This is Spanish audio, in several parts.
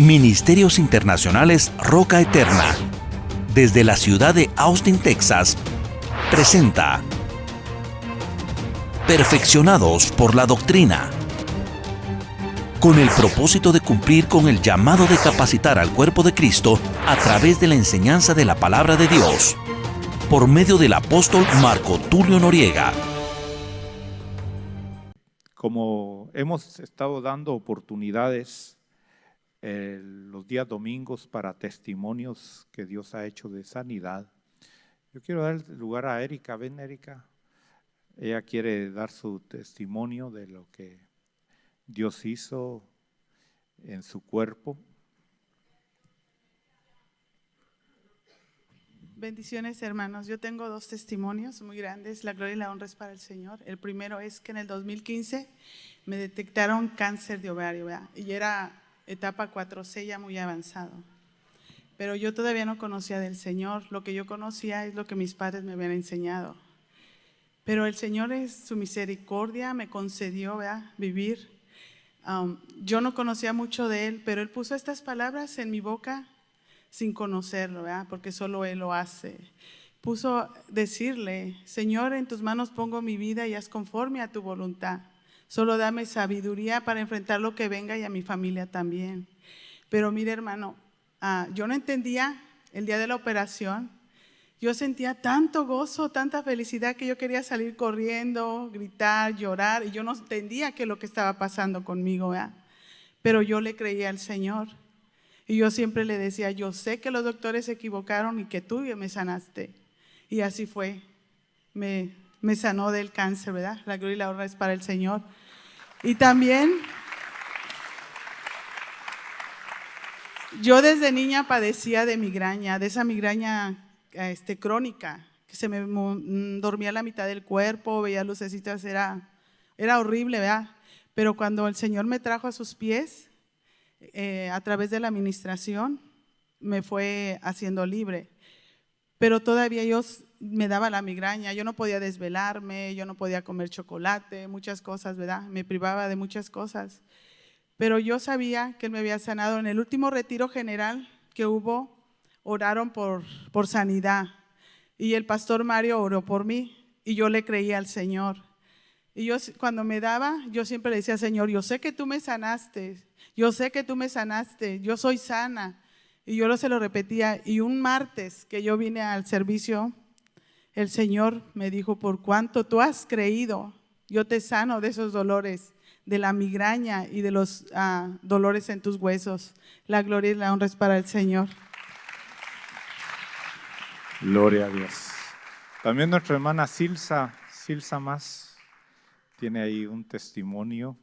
Ministerios Internacionales Roca Eterna, desde la ciudad de Austin, Texas, presenta Perfeccionados por la Doctrina, con el propósito de cumplir con el llamado de capacitar al cuerpo de Cristo a través de la enseñanza de la Palabra de Dios, por medio del apóstol Marco Tulio Noriega. Como hemos estado dando oportunidades los días domingos para testimonios que Dios ha hecho de sanidad, yo quiero dar lugar a Erika. Ven, Erika. Ella quiere dar su testimonio de lo que Dios hizo en su cuerpo. Bendiciones, hermanos. Yo tengo dos testimonios muy grandes. La gloria y la honra es para el Señor. El primero es que en el 2015 me detectaron cáncer de ovario, ¿verdad? Y era etapa 4C, ya muy avanzado. Pero yo todavía no conocía del Señor. Lo que yo conocía es lo que mis padres me habían enseñado. Pero el Señor, es su misericordia, me concedió, ¿verdad?, vivir. Yo no conocía mucho de Él, pero Él puso estas palabras en mi boca sin conocerlo, ¿verdad?, porque solo Él lo hace. Puso decirle: Señor, en tus manos pongo mi vida y haz conforme a tu voluntad. Solo dame sabiduría para enfrentar lo que venga y a mi familia también. Pero mire, hermano, yo no entendía el día de la operación. Yo sentía tanto gozo, tanta felicidad que yo quería salir corriendo, gritar, llorar, y yo no entendía qué es lo que estaba pasando conmigo, ¿verdad? Pero yo le creía al Señor. Y yo siempre le decía: yo sé que los doctores se equivocaron y que tú me sanaste. Y así fue. Me sanó del cáncer, ¿verdad? La gloria y la honra es para el Señor. Y también yo desde niña padecía de migraña, de esa migraña crónica, que se me dormía la mitad del cuerpo, veía lucecitas, era horrible, ¿verdad? Pero cuando el Señor me trajo a sus pies, a través de la administración, me fue haciendo libre. Pero todavía me daba la migraña, yo no podía desvelarme, yo no podía comer chocolate, muchas cosas, ¿verdad? Me privaba de muchas cosas. Pero yo sabía que Él me había sanado. En el último retiro general que hubo, oraron por sanidad. Y el pastor Mario oró por mí y yo le creía al Señor. Y yo, cuando me daba, yo siempre le decía: Señor, yo sé que tú me sanaste, yo sé que tú me sanaste, yo soy sana. Y yo se lo repetía. Y un martes que yo vine al servicio, el Señor me dijo: por cuanto tú has creído, yo te sano de esos dolores, de la migraña y de los dolores en tus huesos. La gloria y la honra es para el Señor. Gloria a Dios. También nuestra hermana Silsa Más tiene ahí un testimonio.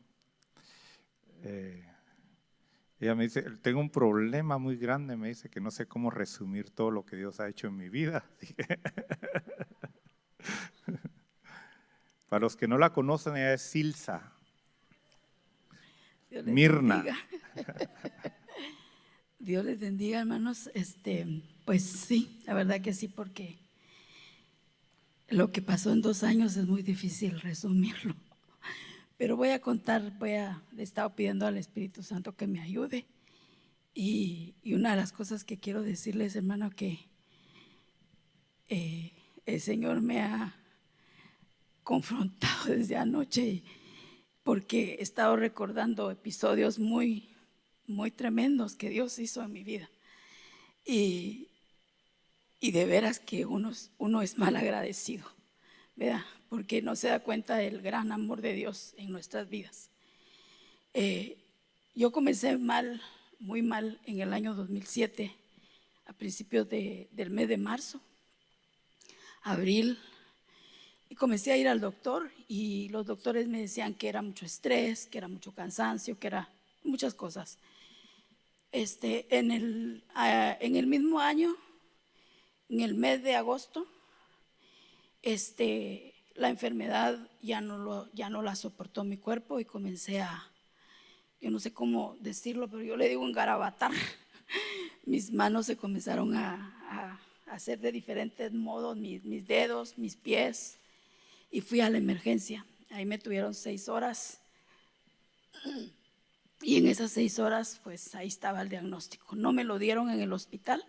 Ella me dice: tengo un problema muy grande, me dice, que no sé cómo resumir todo lo que Dios ha hecho en mi vida. Para los que no la conocen, ella es Silsa Mirna. Dios les bendiga, hermanos. Pues sí, la verdad que sí, porque lo que pasó en 2 años es muy difícil resumirlo. Pero voy a contar, le he estado pidiendo al Espíritu Santo que me ayude. Y una de las cosas que quiero decirles, hermano, que el Señor me ha confrontado desde anoche, porque he estado recordando episodios muy, muy tremendos que Dios hizo en mi vida. Y de veras que uno es mal agradecido, ¿verdad? Porque no se da cuenta del gran amor de Dios en nuestras vidas. Yo comencé muy mal en el año 2007, a principios del mes de marzo, abril, y comencé a ir al doctor, y los doctores me decían que era mucho estrés, que era mucho cansancio, que era muchas cosas. En el mismo año, en el mes de agosto, la enfermedad ya no la soportó mi cuerpo y comencé yo no sé cómo decirlo, pero yo le digo engarabatar. Mis manos se comenzaron a hacer de diferentes modos, mis dedos, mis pies, y fui a la emergencia. Ahí me tuvieron 6 horas Y en esas 6 horas, pues ahí estaba el diagnóstico. No me lo dieron en el hospital,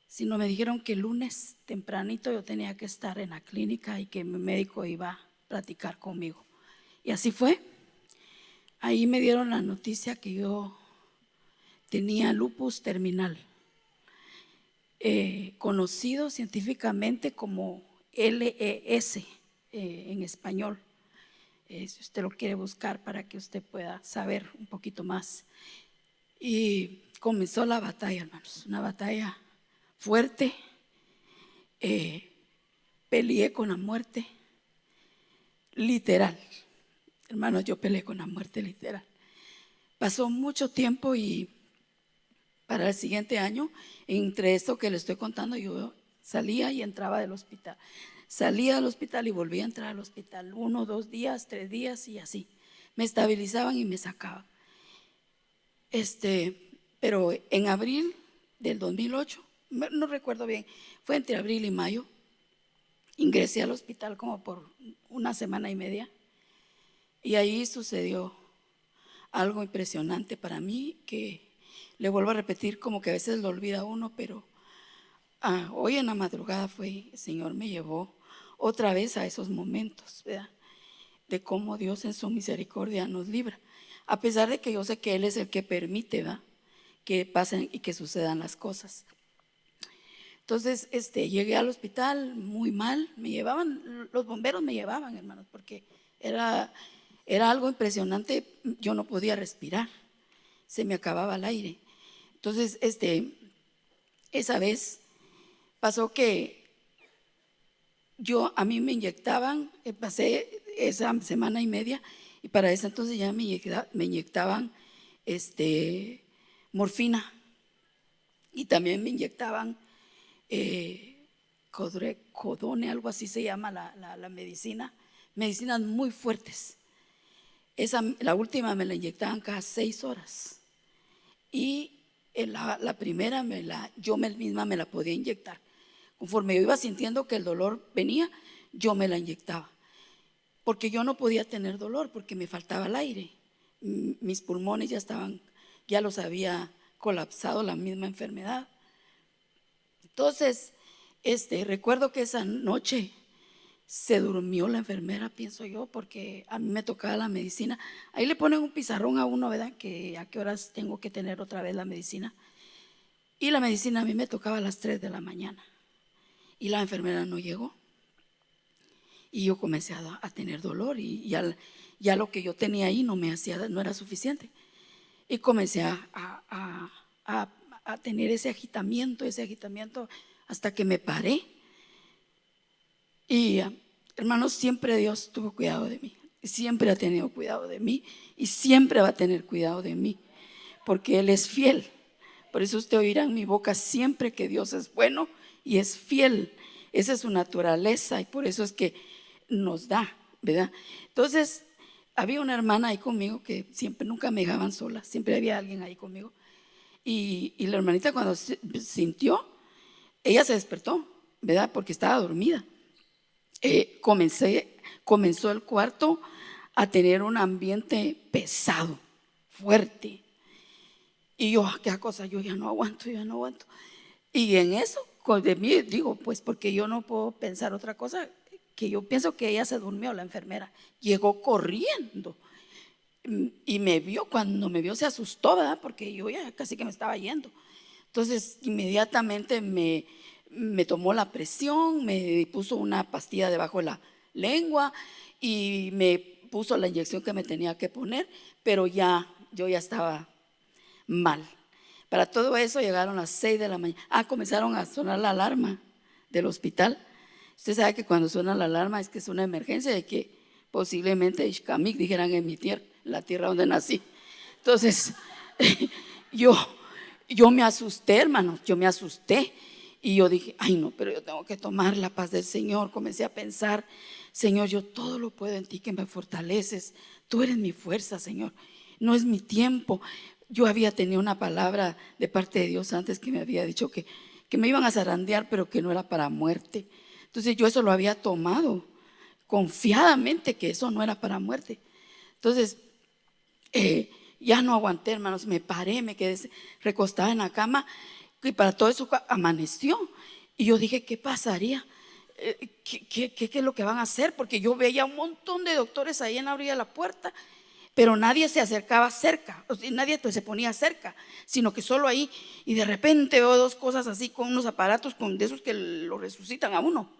sino me dijeron que el lunes tempranito yo tenía que estar en la clínica y que mi médico iba a platicar conmigo. Y así fue. Ahí me dieron la noticia que yo tenía lupus terminal, conocido científicamente como LES en español. Si usted lo quiere buscar para que usted pueda saber un poquito más. Y comenzó la batalla, hermanos, una batalla fuerte. Peleé con la muerte, literal. Hermanos, yo peleé con la muerte literal. Pasó mucho tiempo y para el siguiente año, entre esto que le estoy contando, yo salía y entraba del hospital. Salía del hospital y volvía a entrar al hospital 1, 2 días, 3 días y así. Me estabilizaban y me sacaban. Pero en abril del 2008, no recuerdo bien, fue entre abril y mayo, ingresé al hospital como por 1 semana y media y ahí sucedió algo impresionante para mí que le vuelvo a repetir, como que a veces lo olvida uno, pero hoy en la madrugada el Señor me llevó otra vez a esos momentos, ¿verdad? De cómo Dios en su misericordia nos libra, a pesar de que yo sé que Él es el que permite, ¿verdad?, que pasen y que sucedan las cosas. Entonces llegué al hospital muy mal, me llevaban, los bomberos me llevaban, hermanos, porque era algo impresionante. Yo no podía respirar, se me acababa el aire. Entonces esa vez pasó que a mí me inyectaban, pasé esa semana y media y para ese entonces ya me inyectaban morfina y también me inyectaban codone, algo así se llama la medicina, medicinas muy fuertes. La última me la inyectaban cada 6 horas y la primera yo misma me la podía inyectar. Conforme yo iba sintiendo que el dolor venía, yo me la inyectaba, porque yo no podía tener dolor porque me faltaba el aire. Mis pulmones ya los había colapsado la misma enfermedad. Entonces, recuerdo que esa noche se durmió la enfermera, pienso yo, porque a mí me tocaba la medicina. Ahí le ponen un pizarrón a uno, ¿verdad?, que a qué horas tengo que tener otra vez la medicina. Y la medicina a mí me tocaba a las 3 de la mañana. Y la enfermera no llegó. Y yo comencé a tener dolor y ya lo que yo tenía ahí no era suficiente. Y comencé a tener ese agitamiento hasta que me paré. Y hermanos, siempre Dios tuvo cuidado de mí, siempre ha tenido cuidado de mí y siempre va a tener cuidado de mí, porque Él es fiel. Por eso usted oirá en mi boca siempre que Dios es bueno y es fiel. Esa es su naturaleza y por eso es que nos da, ¿verdad? Entonces había una hermana ahí conmigo que nunca me dejaban sola, siempre había alguien ahí conmigo. Y la hermanita, cuando sintió, ella se despertó, ¿verdad?, porque estaba dormida. Comenzó el cuarto a tener un ambiente pesado, fuerte. Y yo, qué cosa, yo ya no aguanto. Y en eso, de mí digo, pues porque yo no puedo pensar otra cosa, que yo pienso que ella se durmió, la enfermera. Llegó corriendo y cuando me vio se asustó, ¿verdad?, porque yo ya casi que me estaba yendo. Entonces inmediatamente me tomó la presión, me puso una pastilla debajo de la lengua y me puso la inyección que me tenía que poner, pero yo ya estaba mal. Para todo eso llegaron a las 6 de la mañana. Comenzaron a sonar la alarma del hospital. Usted sabe que cuando suena la alarma es que es una emergencia de que posiblemente Ixcamik, dijeran en mi tierra, la tierra donde nací. Entonces yo me asusté, hermanos, yo me asusté. Y yo dije, ay no, pero yo tengo que tomar la paz del Señor. Comencé a pensar, Señor, yo todo lo puedo en ti que me fortaleces. Tú eres mi fuerza, Señor. No es mi tiempo. Yo había tenido una palabra de parte de Dios antes que me había dicho que me iban a zarandear, pero que no era para muerte. Entonces yo eso lo había tomado confiadamente, que eso no era para muerte. Entonces ya no aguanté, hermanos, me paré, me quedé recostada en la cama y para todo eso amaneció. Y yo dije, ¿qué pasaría? ¿Qué es lo que van a hacer? Porque yo veía un montón de doctores ahí en la orilla de la puerta, pero nadie se acercaba cerca, o sea, nadie se ponía cerca, sino que solo ahí. Y de repente veo dos cosas así con unos aparatos de esos que lo resucitan a uno.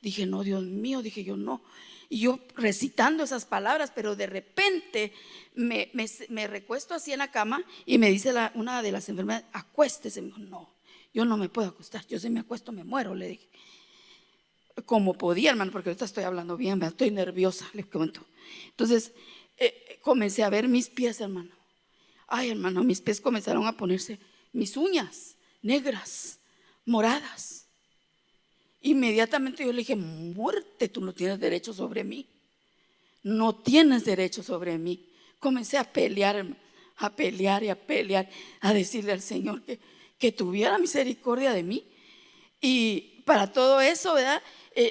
Dije, no, Dios mío, dije yo, no. Y yo recitando esas palabras, pero de repente me recuesto así en la cama y me dice una de las enfermeras, acuéstese. Me dijo, no, yo no me puedo acostar, yo si me acuesto me muero, le dije. Como podía, hermano, porque ahorita estoy hablando bien, estoy nerviosa, les cuento. Entonces comencé a ver mis pies, hermano. Ay, hermano, mis pies comenzaron a ponerse, mis uñas negras, moradas. Inmediatamente yo le dije, muerte, tú no tienes derecho sobre mí. No tienes derecho sobre mí. Comencé a pelear, hermano, a pelear y a pelear, a decirle al Señor que tuviera misericordia de mí. Y para todo eso, ¿verdad?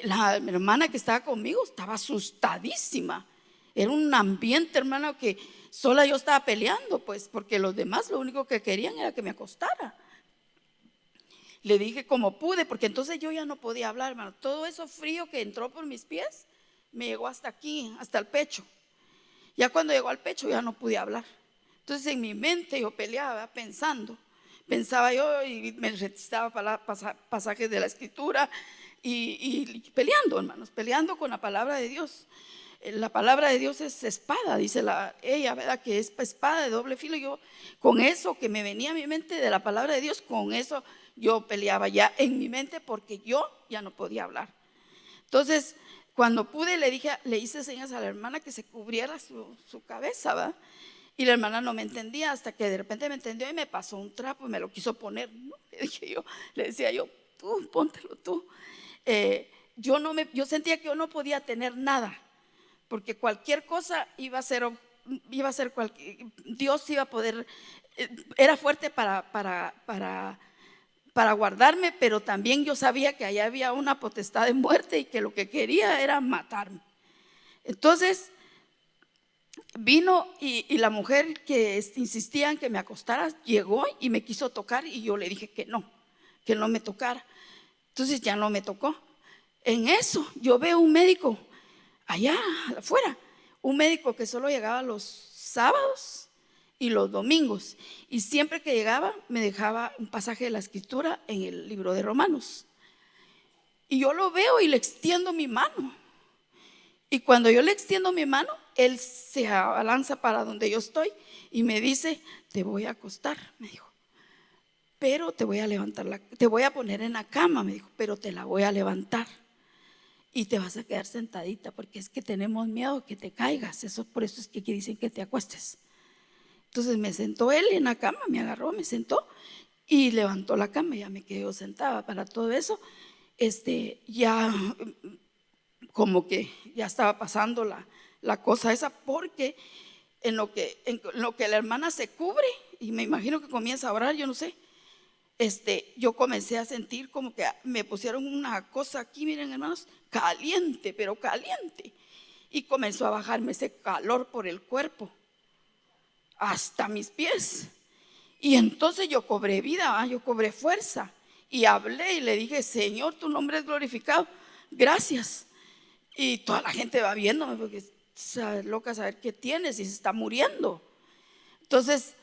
La hermana que estaba conmigo estaba asustadísima. Era un ambiente, hermano, que sola yo estaba peleando, pues, porque los demás lo único que querían era que me acostara. Le dije como pude, porque entonces yo ya no podía hablar, hermano. Todo eso frío que entró por mis pies me llegó hasta aquí, hasta el pecho. Ya cuando llegó al pecho ya no pude hablar. Entonces en mi mente yo peleaba pensaba yo y me recitaba pasajes de la Escritura y peleando, hermanos, peleando con la palabra de Dios. La palabra de Dios es espada, dice ella, ¿verdad? Que es espada de doble filo. Yo con eso que me venía a mi mente de la palabra de Dios, con eso yo peleaba ya en mi mente porque yo ya no podía hablar. Entonces, cuando pude le hice señas a la hermana que se cubriera su cabeza, ¿verdad? Y la hermana no me entendía hasta que de repente me entendió y me pasó un trapo y me lo quiso poner, ¿no? Le decía yo, tú, póntelo tú. Yo sentía que yo no podía tener nada, porque cualquier cosa iba a ser Dios iba a poder, era fuerte para guardarme, pero también yo sabía que allá había una potestad de muerte y que lo que quería era matarme. Entonces vino y la mujer que insistía en que me acostara llegó y me quiso tocar y yo le dije que no me tocara. Entonces ya no me tocó. En eso yo veo un médico allá afuera, un médico que solo llegaba los sábados y los domingos, y siempre que llegaba me dejaba un pasaje de la Escritura en el libro de Romanos. Y yo lo veo y le extiendo mi mano. Y cuando yo le extiendo mi mano, él se abalanza para donde yo estoy y me dice, te voy a acostar, me dijo, pero te voy a levantar, te voy a poner en la cama, me dijo, pero te la voy a levantar y te vas a quedar sentadita porque es que tenemos miedo que te caigas. Por eso es que aquí dicen que te acuestes. Entonces me sentó él en la cama, me agarró, me sentó y levantó la cama, ya me quedé sentada. Para todo eso, ya como que ya estaba pasando la cosa esa, porque en lo que la hermana se cubre y me imagino que comienza a orar, yo no sé, yo comencé a sentir como que me pusieron una cosa aquí, miren hermanos, caliente, pero caliente, y comenzó a bajarme ese calor por el cuerpo hasta mis pies. Y entonces yo cobré vida, yo cobré fuerza y hablé y le dije, Señor, tu nombre es glorificado, gracias. Y toda la gente va viéndome porque está loca saber qué tiene, si se está muriendo. Entonces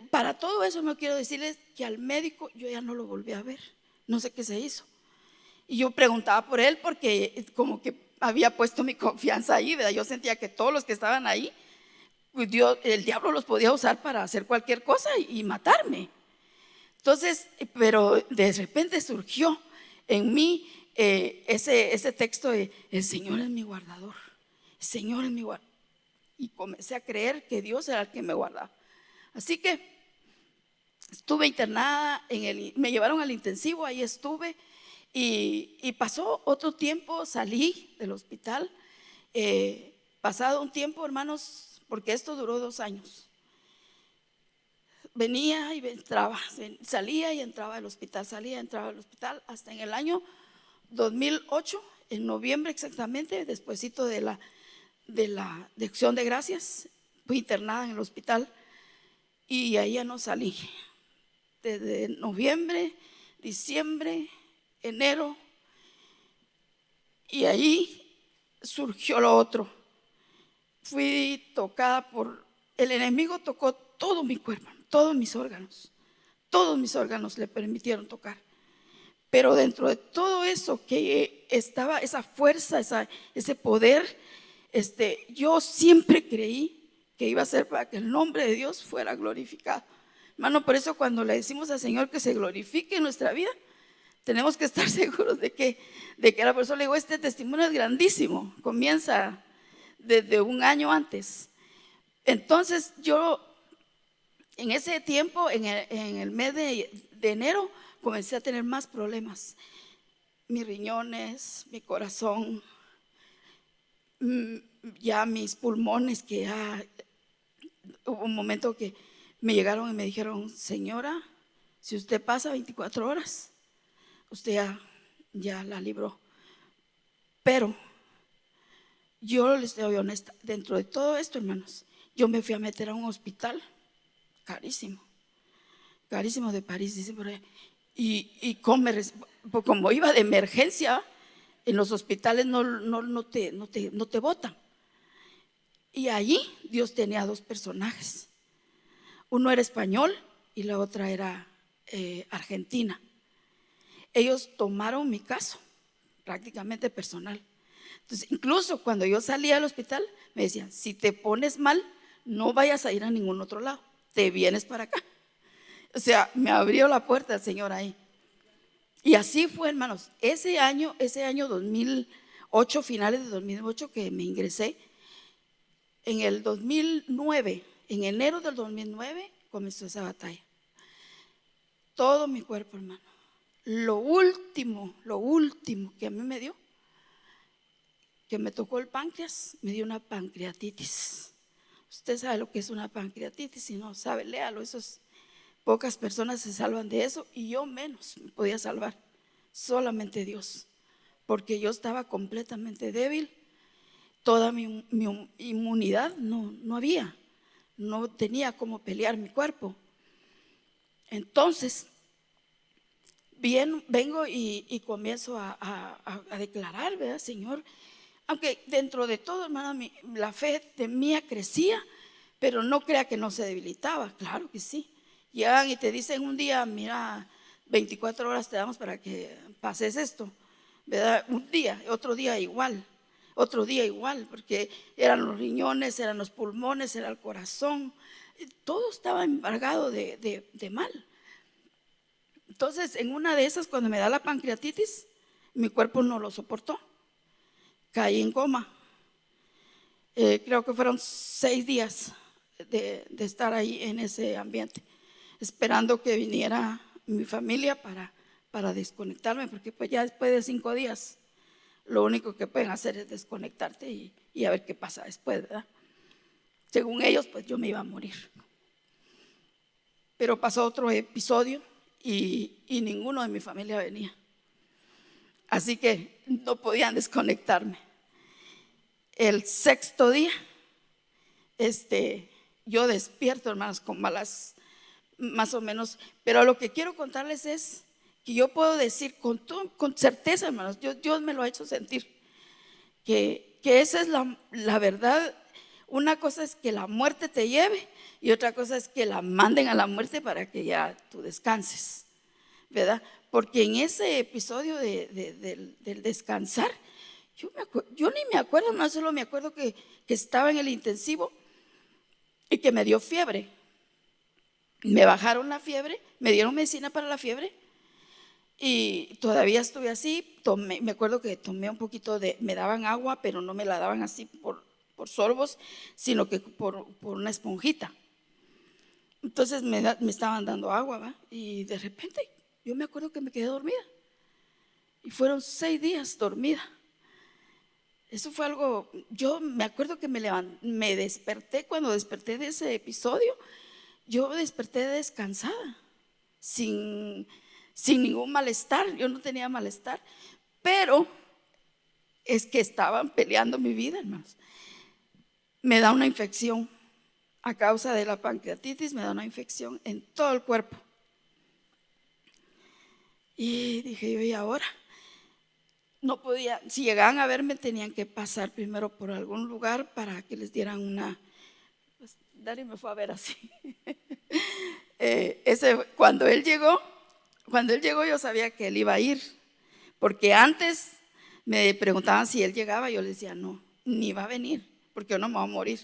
para todo eso no quiero decirles que al médico yo ya no lo volví a ver, no sé qué se hizo. Y yo preguntaba por él porque como que había puesto mi confianza ahí, ¿verdad? Yo sentía que todos los que estaban ahí, el diablo los podía usar para hacer cualquier cosa y matarme. Entonces, pero de repente surgió en mí ese texto de el Señor es mi guardador, el Señor es mi guardador. Y comencé a creer que Dios era el que me guardaba. Así que estuve internada, me llevaron al intensivo, ahí estuve y pasó otro tiempo, salí del hospital. Pasado un tiempo, hermanos, porque esto duró 2 años. Venía y entraba, salía y entraba al hospital, salía y entraba al hospital, hasta en el año 2008, en noviembre exactamente, despuesito de la de Acción de Gracias, fui internada en el hospital y ahí ya no salí. Desde noviembre, diciembre, enero, y ahí surgió lo otro. Fui tocada por, el enemigo tocó todo mi cuerpo, todos mis órganos le permitieron tocar. Pero dentro de todo eso que estaba esa fuerza, ese poder, yo siempre creí que iba a ser para que el nombre de Dios fuera glorificado. Hermano, por eso cuando le decimos al Señor que se glorifique en nuestra vida, tenemos que estar seguros de que la persona, le digo, este testimonio es grandísimo, comienza desde un año antes. Entonces yo en ese tiempo, en el mes de enero, comencé a tener más problemas. Mis riñones, mi corazón, ya mis pulmones, que ya hubo un momento que me llegaron y me dijeron: señora, si usted pasa 24 horas, usted ya la libró. Pero yo les estoy honesta, dentro de todo esto, hermanos, yo me fui a meter a un hospital carísimo de París, dice por ahí. Y como iba de emergencia, en los hospitales no te botan. Y allí Dios tenía dos personajes. Uno era español y la otra era argentina. Ellos tomaron mi caso prácticamente personal. Entonces, incluso cuando yo salía del hospital, me decían: si te pones mal, no vayas a ir a ningún otro lado, te vienes para acá. O sea, me abrió la puerta el Señor ahí. Y así fue, hermanos. Ese año 2008, finales de 2008, que me ingresé, en el 2009, en enero del 2009, comenzó esa batalla. Todo mi cuerpo, hermano. Lo último que a mí me dio, que me tocó el páncreas, me dio una pancreatitis. Usted sabe lo que es una pancreatitis, si no sabe, léalo. Pocas personas se salvan de eso, y yo menos me podía salvar, solamente Dios, porque yo estaba completamente débil. Toda mi inmunidad no había, no tenía cómo pelear mi cuerpo. Entonces vengo y comienzo a declarar, ¿verdad, Señor? Aunque dentro de todo, hermana, la fe de mía crecía, pero no crea que no se debilitaba. Claro que sí. Llegan y te dicen un día: mira, 24 horas te damos para que pases esto, ¿verdad? Un día, otro día igual, porque eran los riñones, eran los pulmones, era el corazón, todo estaba embargado de mal. Entonces, en una de esas, cuando me da la pancreatitis, mi cuerpo no lo soportó, caí en coma. Creo que fueron 6 días de estar ahí en ese ambiente, esperando que viniera mi familia para desconectarme, porque pues ya después de 5 días lo único que pueden hacer es desconectarte y a ver qué pasa después, ¿verdad? Según ellos, pues yo me iba a morir. Pero pasó otro episodio y ninguno de mi familia venía, así que no podían desconectarme. El 6.º día, yo despierto, hermanos, con malas, más o menos. Pero lo que quiero contarles es que yo puedo decir con certeza, hermanos, Dios me lo ha hecho sentir, que esa es la verdad. Una cosa es que la muerte te lleve, y otra cosa es que la manden a la muerte para que ya tú descanses, ¿verdad? Porque en ese episodio del descansar, yo ni me acuerdo, no, solo me acuerdo que estaba en el intensivo y que me dio fiebre. Me bajaron la fiebre, me dieron medicina para la fiebre y todavía estuve así. Me acuerdo que tomé un poquito me daban agua, pero no me la daban así por sorbos, sino que por una esponjita. Entonces me estaban dando agua, ¿va? Y de repente yo me acuerdo que me quedé dormida y fueron 6 días dormida. Eso fue algo, yo me acuerdo que me desperté. Cuando desperté de ese episodio, yo desperté descansada, sin ningún malestar. Yo no tenía malestar, pero es que estaban peleando mi vida, hermanos. Me da una infección a causa de la pancreatitis me da una infección en todo el cuerpo. Y dije yo, ¿y ahora? No podía, si llegaban a verme tenían que pasar primero por algún lugar para que les dieran una, pues Dari me fue a ver así. Cuando él llegó yo sabía que él iba a ir, porque antes me preguntaban si él llegaba, yo le decía no, ni va a venir, porque yo no me voy a morir.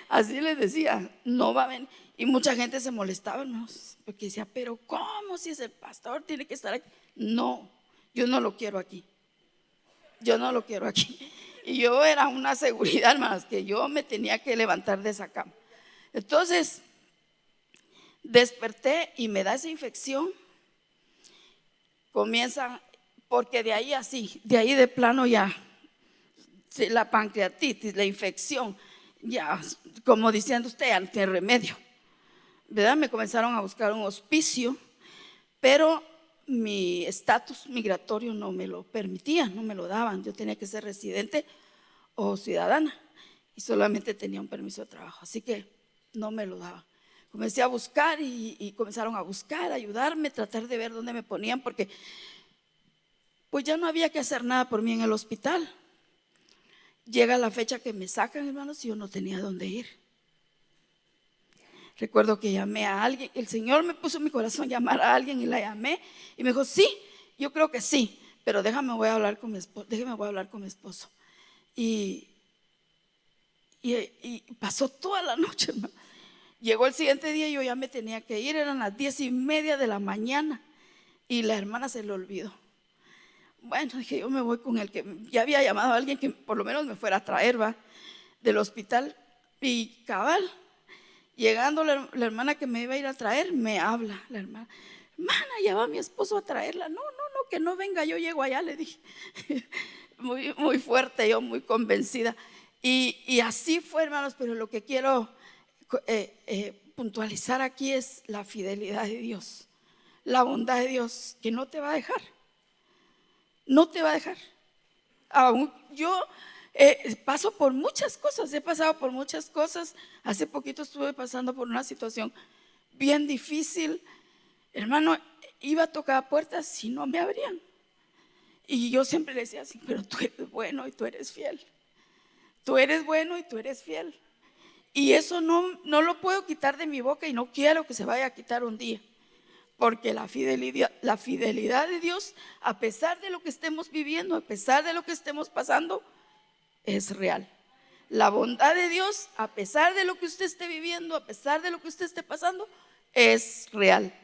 Así les decía, no va a venir. Y mucha gente se molestaba, ¿no? Porque decía, pero ¿cómo si es el pastor? Tiene que estar aquí. No, yo no lo quiero aquí. Yo no lo quiero aquí. Y yo era una seguridad, hermanas, que yo me tenía que levantar de esa cama. Entonces, desperté y me da esa infección. Comienza, porque de ahí de plano ya, la pancreatitis, la infección, ya, como diciendo usted, ya no tiene remedio, ¿verdad? Me comenzaron a buscar un hospicio, pero mi estatus migratorio no me lo permitía, no me lo daban. Yo tenía que ser residente o ciudadana y solamente tenía un permiso de trabajo, así que no me lo daban. Comencé a buscar y comenzaron a buscar, a ayudarme, tratar de ver dónde me ponían, porque pues ya no había que hacer nada por mí en el hospital. Llega la fecha que me sacan, hermanos, y yo no tenía dónde ir. Recuerdo que llamé a alguien, el Señor me puso en mi corazón llamar a alguien y la llamé y me dijo, sí, yo creo que sí, pero voy a hablar con mi esposo. Y pasó toda la noche, hermano. Llegó el siguiente día y yo ya me tenía que ir, eran las 10:30 de la mañana y la hermana se le olvidó. Bueno, dije, yo me voy con el que ya había llamado a alguien que por lo menos me fuera a traer, va, del hospital. Y cabal, llegando la hermana que me iba a ir a traer, me habla la hermana, ya va mi esposo a traerla. No, que no venga, yo llego allá, le dije. Muy, muy fuerte, yo muy convencida. Y así fue, hermanos, pero lo que quiero puntualizar aquí es la fidelidad de Dios, la bondad de Dios, que no te va a dejar. No te va a dejar. Aún yo paso por muchas cosas, he pasado por muchas cosas. Hace poquito estuve pasando por una situación bien difícil. Hermano, iba a tocar puertas y no me abrían. Y yo siempre le decía así, pero tú eres bueno y tú eres fiel. Tú eres bueno y tú eres fiel. Y eso no lo puedo quitar de mi boca y no quiero que se vaya a quitar un día. Porque la fidelidad de Dios, a pesar de lo que estemos viviendo, a pesar de lo que estemos pasando, es real. La bondad de Dios, a pesar de lo que usted esté viviendo, a pesar de lo que usted esté pasando, es real.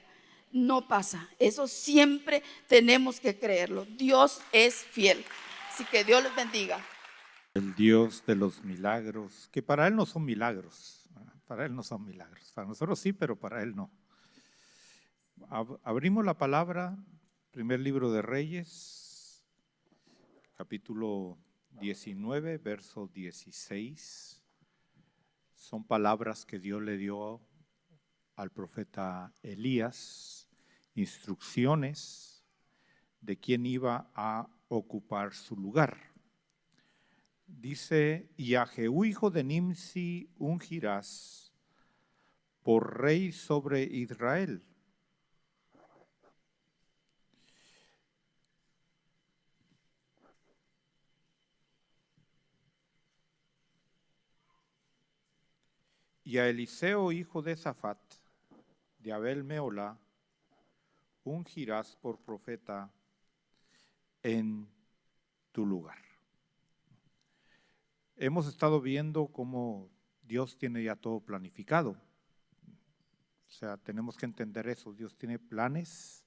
No pasa. Eso siempre tenemos que creerlo. Dios es fiel. Así que Dios les bendiga. El Dios de los milagros, que para Él no son milagros. Para Él no son milagros. Para nosotros sí, pero para Él no. Abrimos la palabra, primer libro de Reyes, capítulo 19, verso 16. Son palabras que Dios le dio al profeta Elías, instrucciones de quién iba a ocupar su lugar. Dice, y a Jehú hijo de Nimsi ungirás por rey sobre Israel. Y a Eliseo, hijo de Safat, de Abel Meolá, ungirás por profeta en tu lugar. Hemos estado viendo cómo Dios tiene ya todo planificado. O sea, tenemos que entender eso. Dios tiene planes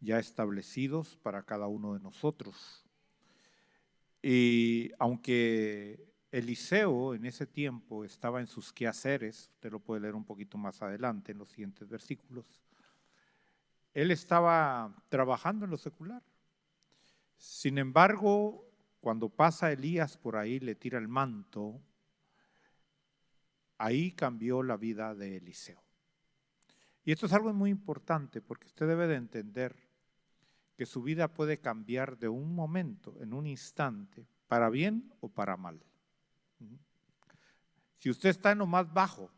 ya establecidos para cada uno de nosotros. Y aunque Eliseo en ese tiempo estaba en sus quehaceres, usted lo puede leer un poquito más adelante en los siguientes versículos, él estaba trabajando en lo secular. Sin embargo, cuando pasa Elías por ahí, le tira el manto, ahí cambió la vida de Eliseo. Y esto es algo muy importante porque usted debe de entender que su vida puede cambiar de un momento, en un instante, para bien o para mal. Si usted está en lo más bajo,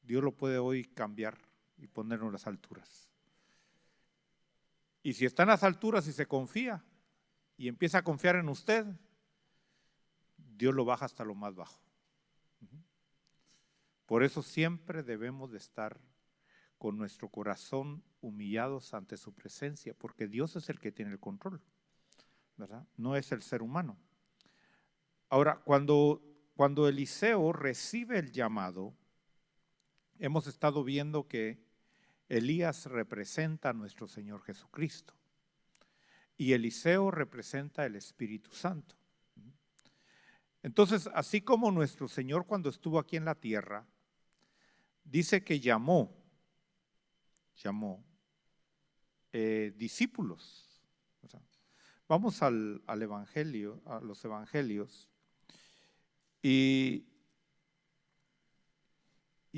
Dios lo puede hoy cambiar y ponerlo en las alturas. Y si está en las alturas y se confía y empieza a confiar en usted, Dios lo baja hasta lo más bajo. Por eso siempre debemos de estar con nuestro corazón humillados ante su presencia, porque Dios es el que tiene el control, ¿verdad? No es el ser humano. Ahora, cuando Eliseo recibe el llamado, hemos estado viendo que Elías representa a nuestro Señor Jesucristo y Eliseo representa el Espíritu Santo. Entonces, así como nuestro Señor cuando estuvo aquí en la tierra, dice que llamó discípulos. Vamos al Evangelio, a los Evangelios, y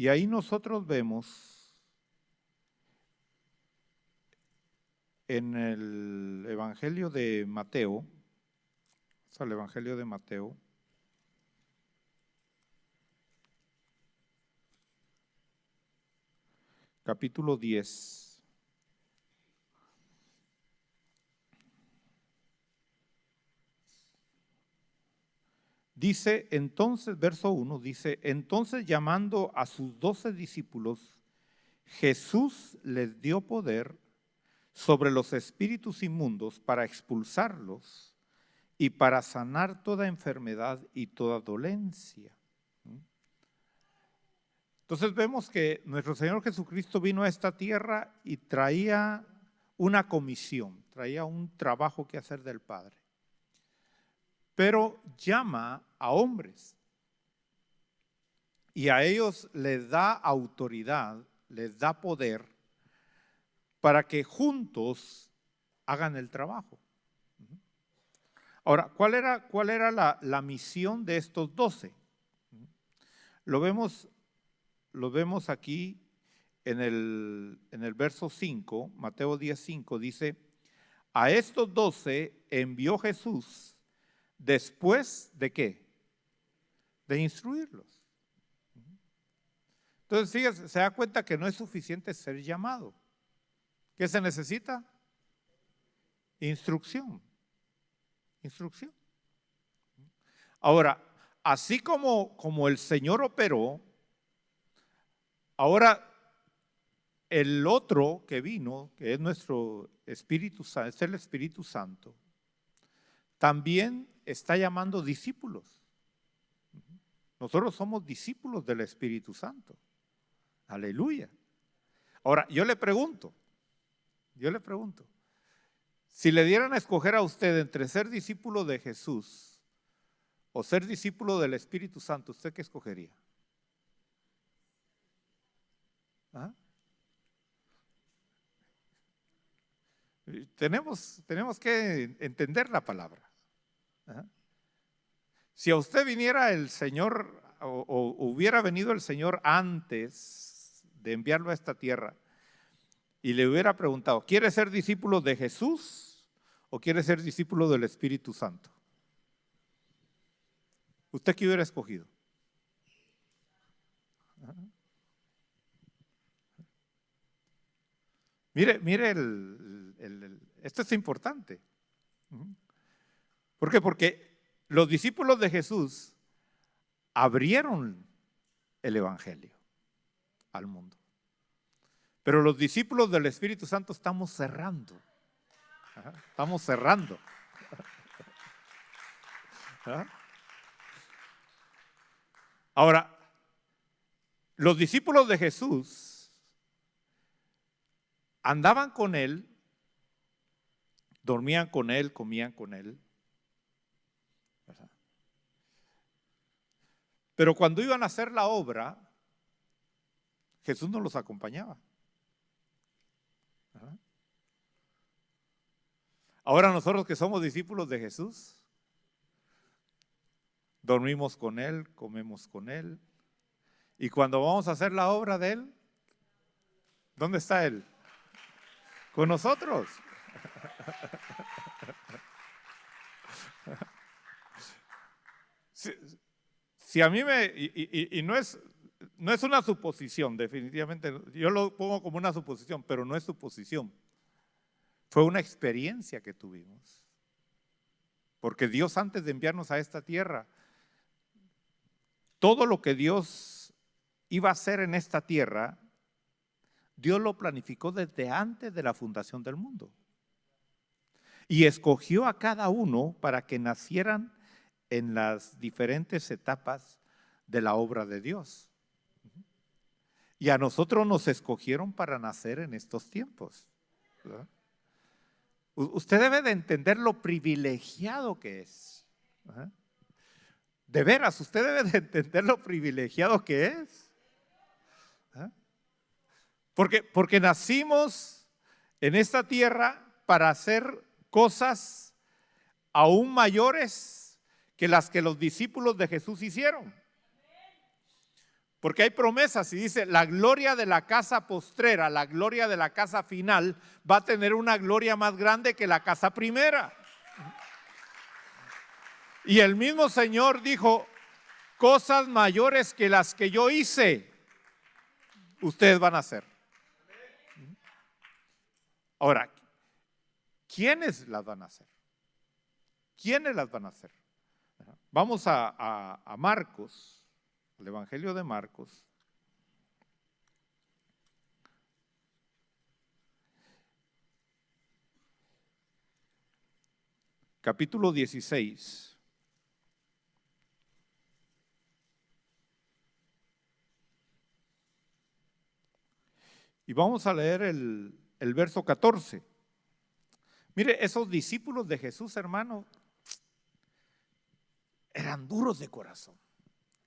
ahí nosotros vemos en el Evangelio de Mateo, el Evangelio de Mateo, capítulo 10. Dice entonces, verso 1, dice, entonces llamando a sus 12 discípulos, Jesús les dio poder sobre los espíritus inmundos para expulsarlos y para sanar toda enfermedad y toda dolencia. Entonces vemos que nuestro Señor Jesucristo vino a esta tierra y traía una comisión, traía un trabajo que hacer del Padre. Pero llama a hombres y a ellos les da autoridad, les da poder para que juntos hagan el trabajo. Ahora, ¿cuál era la misión de estos 12? Lo vemos aquí en el verso 5, Mateo 10:5, dice, a estos 12 envió Jesús después de ¿qué? De instruirlos. Entonces, fíjese, se da cuenta que no es suficiente ser llamado. ¿Qué se necesita? Instrucción. Instrucción. Ahora, así como el Señor operó, ahora el otro que vino, que es nuestro Espíritu Santo, es el Espíritu Santo, también está llamando discípulos. Nosotros somos discípulos del Espíritu Santo. Aleluya. Ahora, yo le pregunto, si le dieran a escoger a usted entre ser discípulo de Jesús o ser discípulo del Espíritu Santo, ¿usted qué escogería? ¿Ah? Tenemos que entender la palabra. ¿Ah? Si a usted viniera el Señor o hubiera venido el Señor antes de enviarlo a esta tierra y le hubiera preguntado, ¿quiere ser discípulo de Jesús o quiere ser discípulo del Espíritu Santo? ¿Usted qué hubiera escogido? ¿Ah? Mire, esto es importante. ¿Por qué? Porque los discípulos de Jesús abrieron el Evangelio al mundo. Pero los discípulos del Espíritu Santo estamos cerrando. Estamos cerrando. Ahora, los discípulos de Jesús andaban con Él, dormían con Él, comían con Él. Pero cuando iban a hacer la obra, Jesús no los acompañaba. Ahora nosotros que somos discípulos de Jesús, dormimos con Él, comemos con Él. Y cuando vamos a hacer la obra de Él, ¿dónde está Él? Con nosotros. Si a mí y no es una suposición, definitivamente, yo lo pongo como una suposición, pero no es suposición. Fue una experiencia que tuvimos. Porque Dios, antes de enviarnos a esta tierra, todo lo que Dios iba a hacer en esta tierra, Dios lo planificó desde antes de la fundación del mundo. Y escogió a cada uno para que nacieran en las diferentes etapas de la obra de Dios. Y a nosotros nos escogieron para nacer en estos tiempos, ¿verdad? Usted debe de entender lo privilegiado que es. De veras, usted debe de entender lo privilegiado que es. Porque nacimos en esta tierra para hacer cosas aún mayores que las que los discípulos de Jesús hicieron. Porque hay promesas y dice, la gloria de la casa postrera, la gloria de la casa final va a tener una gloria más grande que la casa primera. Y el mismo Señor dijo, cosas mayores que las que yo hice, ustedes van a hacer. Ahora, ¿quiénes las van a hacer? ¿Quiénes las van a hacer? Vamos a Marcos. El Evangelio de Marcos. Capítulo 16. Y vamos a leer el verso 14. Mire, esos discípulos de Jesús, hermano, eran duros de corazón.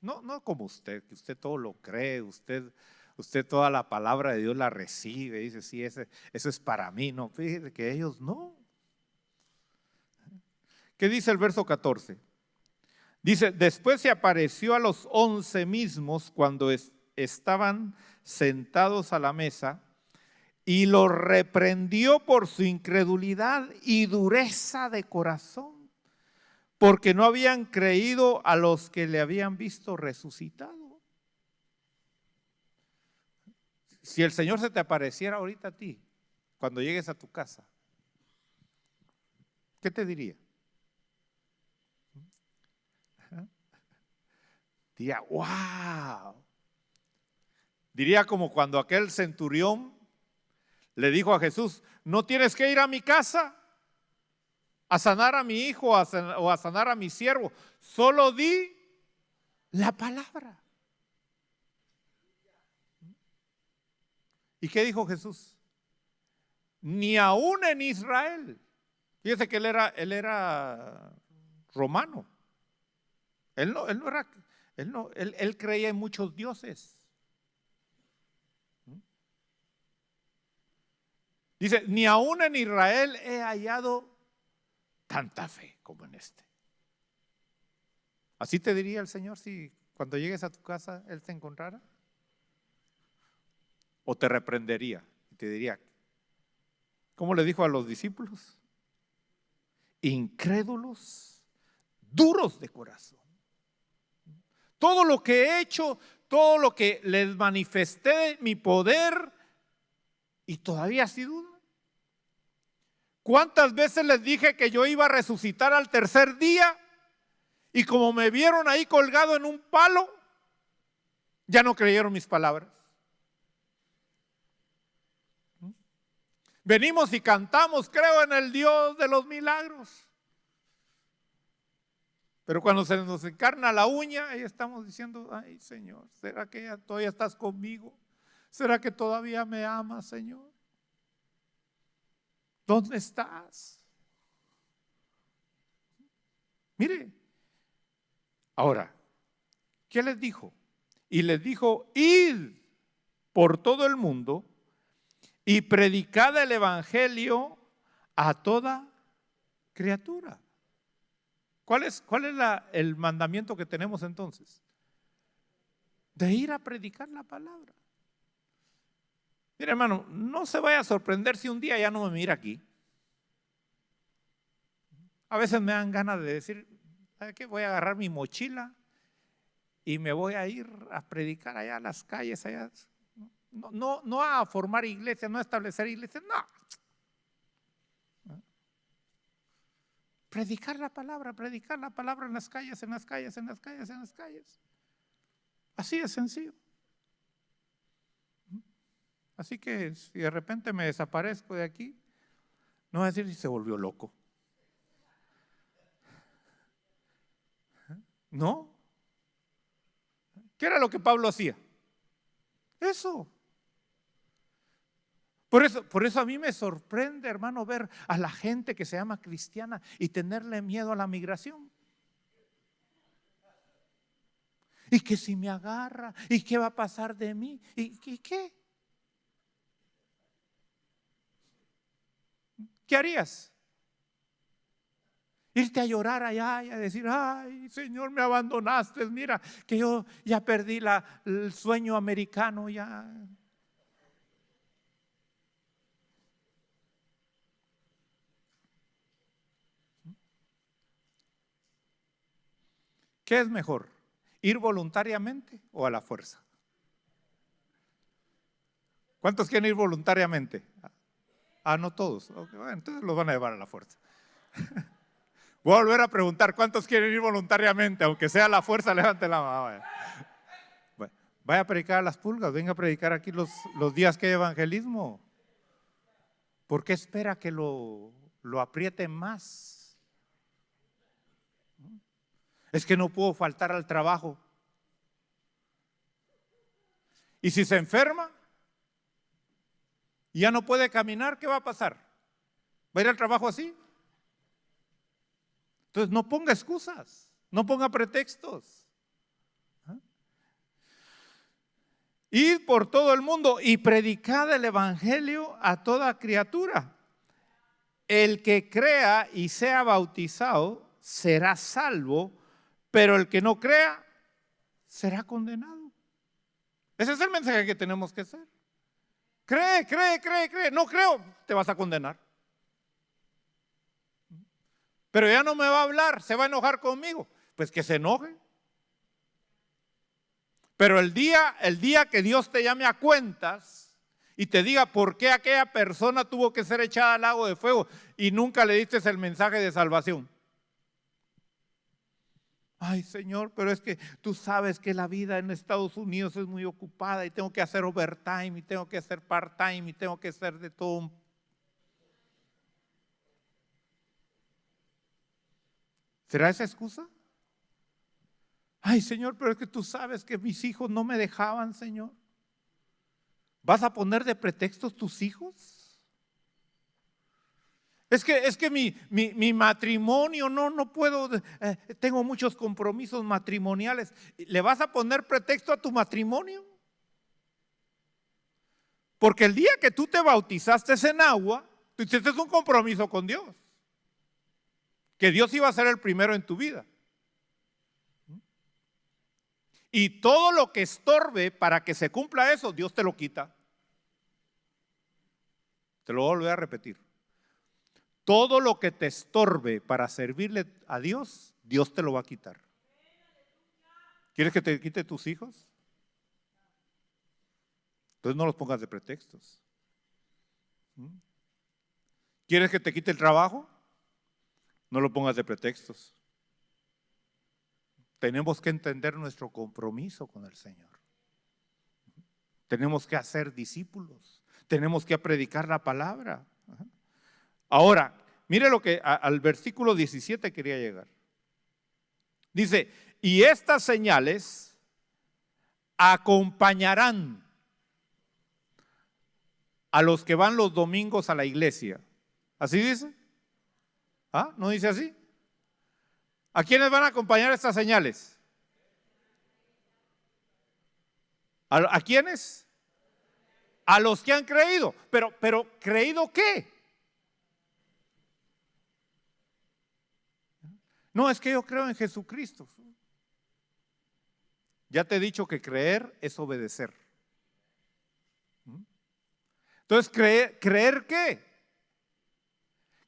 No como usted, que usted todo lo cree, usted toda la palabra de Dios la recibe, dice, sí, eso es para mí. No, fíjese que ellos no. ¿Qué dice el verso 14? Dice, después se apareció a los 11 mismos cuando estaban sentados a la mesa y los reprendió por su incredulidad y dureza de corazón, porque no habían creído a los que le habían visto resucitado. Si el Señor se te apareciera ahorita a ti, cuando llegues a tu casa, ¿qué te diría? Diría, wow. Diría como cuando aquel centurión le dijo a Jesús, no tienes que ir a mi casa a sanar a mi hijo o a sanar a mi siervo, solo di la palabra. ¿Y qué dijo Jesús? Ni aún en Israel. Fíjese que él era romano. Él creía en muchos dioses. Dice, ni aún en Israel he hallado tanta fe como en este. ¿Así te diría el Señor si cuando llegues a tu casa Él te encontrara? ¿O te reprendería y te diría, ¿cómo le dijo a los discípulos? Incrédulos, duros de corazón. Todo lo que he hecho, todo lo que les manifesté, mi poder, y todavía así dudan. ¿Cuántas veces les dije que yo iba a resucitar al tercer día? Y como me vieron ahí colgado en un palo, ya no creyeron mis palabras. Venimos y cantamos, creo en el Dios de los milagros. Pero cuando se nos encarna la uña, ahí estamos diciendo, ay Señor, ¿será que todavía estás conmigo? ¿Será que todavía me amas, Señor? ¿Dónde estás? Mire, ahora, ¿qué les dijo? Y les dijo, id por todo el mundo y predicad el evangelio a toda criatura. ¿Cuál es el mandamiento que tenemos entonces? De ir a predicar la palabra. Mire, hermano, no se vaya a sorprender si un día ya no me mira aquí. A veces me dan ganas de decir, ¿sabe qué? Voy a agarrar mi mochila y me voy a ir a predicar allá a las calles, allá. No a formar iglesias, no a establecer iglesias, no. Predicar la palabra en las calles, en las calles, en las calles, en las calles. Así de sencillo. Así que si de repente me desaparezco de aquí, no voy a decir si se volvió loco. ¿No? ¿Qué era lo que Pablo hacía? Eso. Por eso a mí me sorprende, hermano, ver a la gente que se llama cristiana y tenerle miedo a la migración. Y que si me agarra, ¿y qué va a pasar de mí? ¿Y qué? ¿Qué harías? Irte a llorar allá y a decir, ay, Señor, me abandonaste, mira, que yo ya perdí el sueño americano ya. ¿Qué es mejor? ¿Ir voluntariamente o a la fuerza? ¿Cuántos quieren ir voluntariamente? No todos. Okay, bueno, entonces los van a llevar a la fuerza. Voy a volver a preguntar, ¿cuántos quieren ir voluntariamente? Aunque sea a la fuerza, levante la mano. Vaya a predicar a las pulgas, venga a predicar aquí los días que hay evangelismo. ¿Por qué espera que lo aprieten más? Es que no puedo faltar al trabajo. Y si se enferma y ya no puede caminar, ¿qué va a pasar? ¿Va a ir al trabajo así? Entonces no ponga excusas, no ponga pretextos. Id por todo el mundo y predicad el evangelio a toda criatura. El que crea y sea bautizado será salvo, pero el que no crea será condenado. Ese es el mensaje que tenemos que hacer. Cree. No creo, te vas a condenar. Pero ya no me va a hablar, se va a enojar conmigo. Pues que se enoje. Pero el día que Dios te llame a cuentas y te diga por qué aquella persona tuvo que ser echada al lago de fuego y nunca le diste el mensaje de salvación. Ay, Señor, pero es que tú sabes que la vida en Estados Unidos es muy ocupada y tengo que hacer overtime y tengo que hacer part-time y tengo que hacer de todo. ¿Será esa excusa? Ay, Señor, pero es que tú sabes que mis hijos no me dejaban, Señor. ¿Vas a poner de pretextos tus hijos? Es que mi matrimonio, no puedo, tengo muchos compromisos matrimoniales. ¿Le vas a poner pretexto a tu matrimonio? Porque el día que tú te bautizaste en agua, tú hiciste un compromiso con Dios. Que Dios iba a ser el primero en tu vida. Y todo lo que estorbe para que se cumpla eso, Dios te lo quita. Te lo voy a volver a repetir. Todo lo que te estorbe para servirle a Dios, Dios te lo va a quitar. ¿Quieres que te quite tus hijos? Entonces no los pongas de pretextos. ¿Quieres que te quite el trabajo? No lo pongas de pretextos. Tenemos que entender nuestro compromiso con el Señor. Tenemos que hacer discípulos. Tenemos que predicar la palabra. Ahora, mire lo que al versículo 17 quería llegar. Dice, y estas señales acompañarán a los que van los domingos a la iglesia. ¿Así dice? ¿No dice así? ¿A quiénes van a acompañar estas señales? ¿A quiénes? A los que han creído. Pero ¿creído qué? No, es que yo creo en Jesucristo. Ya te he dicho que creer es obedecer. Entonces, ¿creer qué?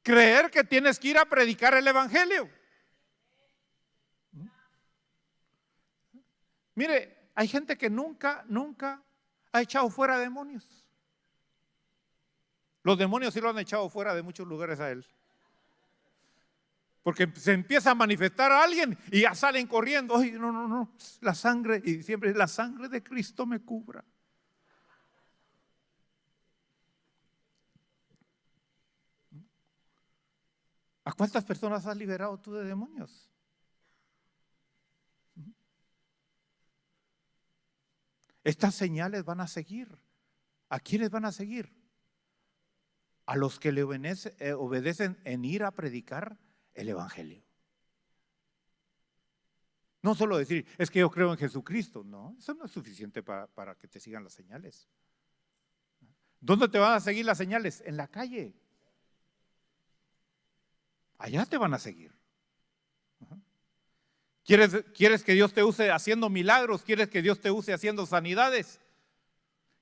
Creer que tienes que ir a predicar el evangelio. Mire, hay gente que nunca ha echado fuera demonios. Los demonios sí lo han echado fuera de muchos lugares a él. Porque se empieza a manifestar a alguien y ya salen corriendo. Ay, no, la sangre, y siempre la sangre de Cristo me cubra. ¿A cuántas personas has liberado tú de demonios? Estas señales van a seguir. ¿A quiénes van a seguir? A los que le obedecen en ir a predicar el evangelio. No solo decir, es que yo creo en Jesucristo. No, eso no es suficiente para que te sigan las señales. ¿Dónde te van a seguir las señales? En la calle. Allá te van a seguir. ¿Quieres que Dios te use haciendo milagros? ¿Quieres que Dios te use haciendo sanidades?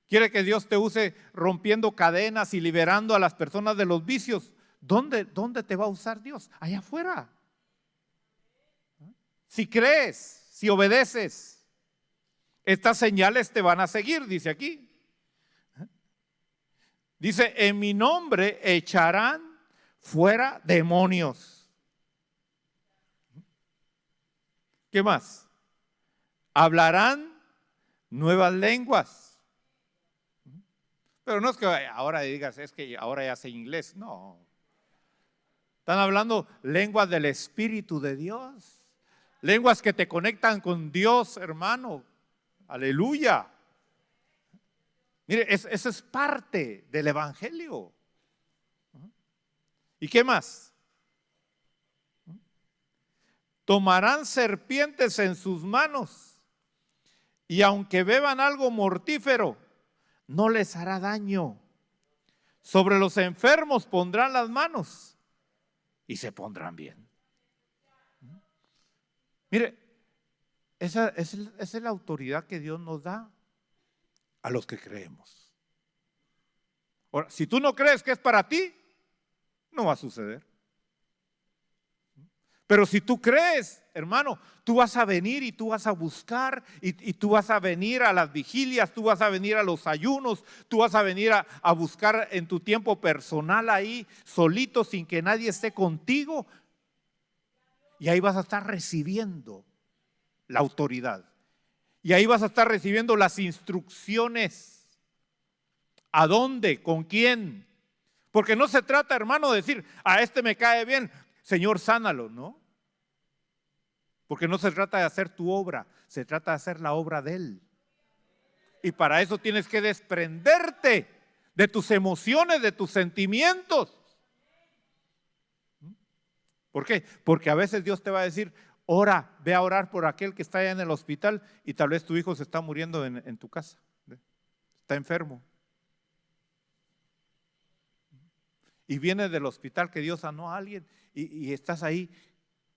¿Quieres que Dios te use rompiendo cadenas y liberando a las personas de los vicios? ¿Dónde te va a usar Dios? Allá afuera. Si crees, si obedeces, estas señales te van a seguir, dice aquí. Dice, en mi nombre echarán fuera demonios. ¿Qué más? Hablarán nuevas lenguas. Pero no es que ahora digas, es que ahora ya sé inglés. No. Están hablando lenguas del Espíritu de Dios. Lenguas que te conectan con Dios, hermano. Aleluya. Mire, eso es parte del Evangelio. ¿Y qué más? Tomarán serpientes en sus manos y aunque beban algo mortífero, no les hará daño. Sobre los enfermos pondrán las manos y se pondrán bien. Mire, esa es la autoridad que Dios nos da a los que creemos. Ahora, si tú no crees que es para ti, no va a suceder. Pero si tú crees, hermano, tú vas a venir y tú vas a buscar y tú vas a venir a las vigilias, tú vas a venir a los ayunos, tú vas a venir a buscar en tu tiempo personal ahí, solito, sin que nadie esté contigo. Y ahí vas a estar recibiendo la autoridad. Y ahí vas a estar recibiendo las instrucciones. ¿A dónde? ¿Con quién? Porque no se trata, hermano, de decir, a este me cae bien, Señor, sánalo, ¿no? Porque no se trata de hacer tu obra, se trata de hacer la obra de Él. Y para eso tienes que desprenderte de tus emociones, de tus sentimientos. ¿Por qué? Porque a veces Dios te va a decir, ora, ve a orar por aquel que está allá en el hospital y tal vez tu hijo se está muriendo en tu casa, está enfermo. Y vienes del hospital que Dios sanó a alguien y estás ahí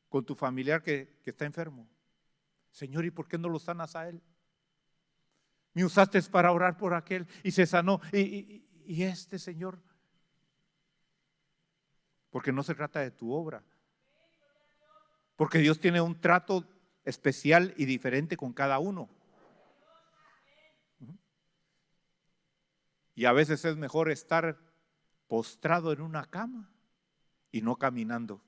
con tu familiar que está enfermo. Señor, ¿y por qué no lo sanas a él? Me usaste para orar por aquel y se sanó. Y este Señor, porque no se trata de tu obra. Porque Dios tiene un trato especial y diferente con cada uno. Y a veces es mejor estar postrado en una cama y no caminando.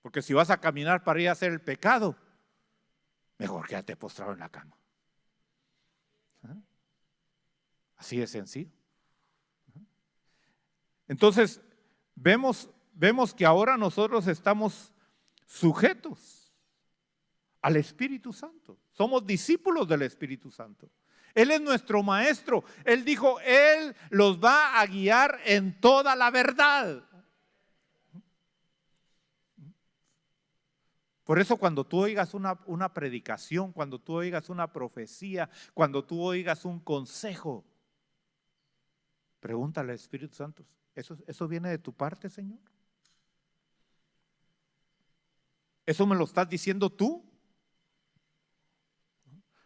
Porque si vas a caminar para ir a hacer el pecado, mejor quédate postrado en la cama. Así de sencillo. Entonces, vemos que ahora nosotros estamos sujetos al Espíritu Santo. Somos discípulos del Espíritu Santo. Él es nuestro maestro. Él dijo, Él los va a guiar en toda la verdad. Por eso cuando tú oigas una predicación, cuando tú oigas una profecía, cuando tú oigas un consejo, pregúntale al Espíritu Santo, ¿eso viene de tu parte, Señor? ¿Eso me lo estás diciendo tú?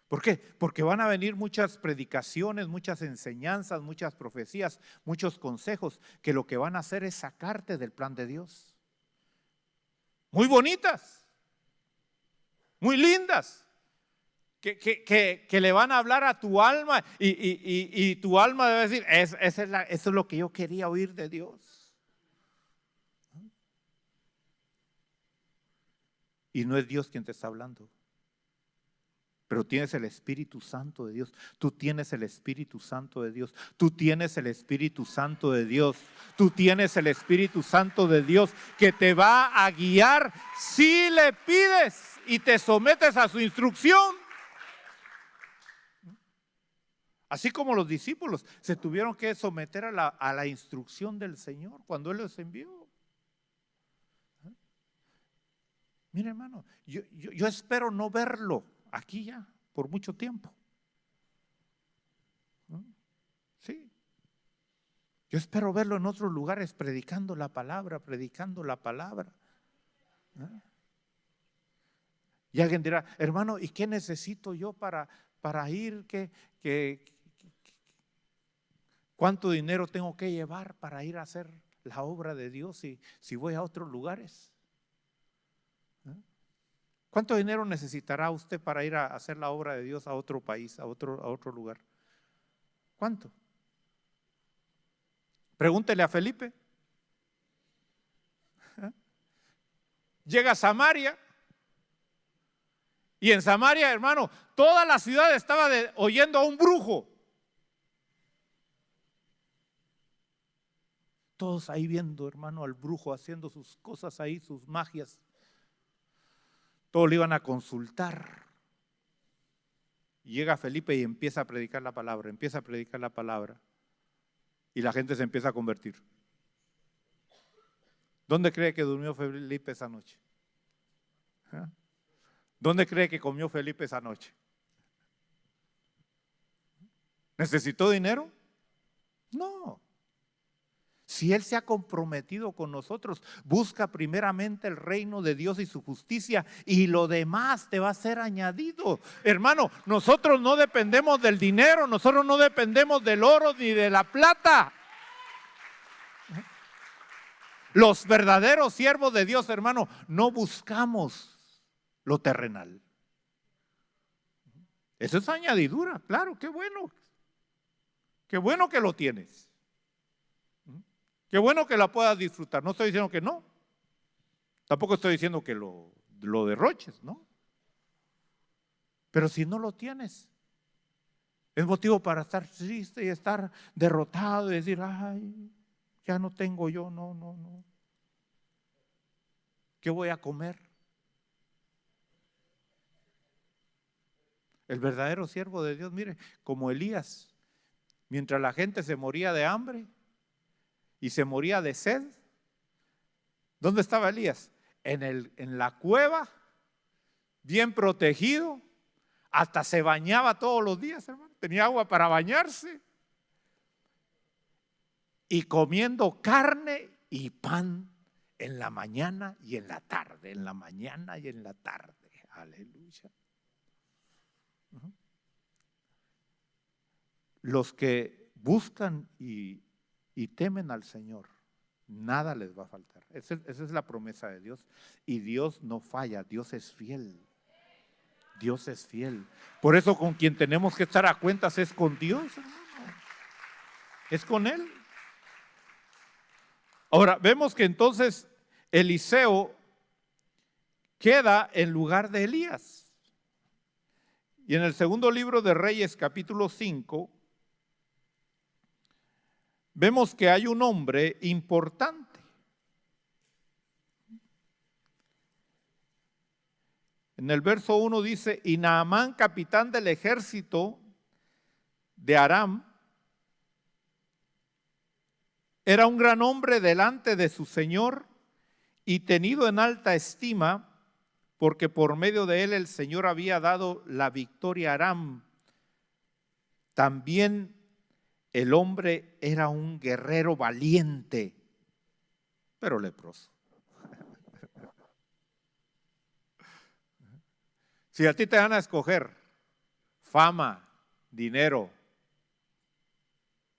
¿Por qué? Porque van a venir muchas predicaciones, muchas enseñanzas, muchas profecías, muchos consejos que lo que van a hacer es sacarte del plan de Dios. Muy bonitas, muy lindas, que le van a hablar a tu alma y tu alma debe decir, eso es lo que yo quería oír de Dios. Y no es Dios quien te está hablando. Pero tienes el Espíritu Santo de Dios. Tú tienes el Espíritu Santo de Dios. Tú tienes el Espíritu Santo de Dios. Tú tienes el Espíritu Santo de Dios que te va a guiar si le pides y te sometes a su instrucción. Así como los discípulos se tuvieron que someter a la instrucción del Señor cuando Él los envió. Mire, hermano, yo espero no verlo aquí ya por mucho tiempo. Sí. Yo espero verlo en otros lugares predicando la palabra. Y alguien dirá, hermano, ¿y qué necesito yo para ir? ¿Cuánto dinero tengo que llevar para ir a hacer la obra de Dios si voy a otros lugares? ¿Cuánto dinero necesitará usted para ir a hacer la obra de Dios a otro país, a otro lugar? ¿Cuánto? Pregúntele a Felipe. Llega a Samaria y en Samaria, hermano, toda la ciudad estaba oyendo a un brujo. Todos ahí viendo, hermano, al brujo haciendo sus cosas ahí, sus magias. Todos le iban a consultar. Y llega Felipe y empieza a predicar la palabra, y la gente se empieza a convertir. ¿Dónde cree que durmió Felipe esa noche? ¿Dónde cree que comió Felipe esa noche? ¿Necesitó dinero? No. Si Él se ha comprometido con nosotros, busca primeramente el reino de Dios y su justicia, y lo demás te va a ser añadido. Hermano, nosotros no dependemos del dinero, nosotros no dependemos del oro ni de la plata. Los verdaderos siervos de Dios, hermano, no buscamos lo terrenal. Eso es añadidura, claro, qué bueno. Qué bueno que lo tienes. Qué bueno que la puedas disfrutar. No estoy diciendo que no. Tampoco estoy diciendo que lo derroches, ¿no? Pero si no lo tienes, es motivo para estar triste y estar derrotado y decir, ay, ya no tengo yo, no. ¿Qué voy a comer? El verdadero siervo de Dios, mire, como Elías, mientras la gente se moría de hambre y se moría de sed, ¿dónde estaba Elías? En la cueva, bien protegido, hasta se bañaba todos los días, hermano. Tenía agua para bañarse y comiendo carne y pan en la mañana y en la tarde, aleluya. Los que buscan y temen al Señor, nada les va a faltar. Esa es la promesa de Dios. Y Dios no falla, Dios es fiel. Dios es fiel. Por eso con quien tenemos que estar a cuentas es con Dios, hermano. Es con Él. Ahora, vemos que entonces Eliseo queda en lugar de Elías. Y en el segundo libro de Reyes, capítulo 5, vemos que hay un hombre importante. En el verso 1 dice, y Naamán, capitán del ejército de Aram, era un gran hombre delante de su señor y tenido en alta estima, porque por medio de él el Señor había dado la victoria a Aram. También el hombre era un guerrero valiente, pero leproso. Si a ti te van a escoger fama, dinero,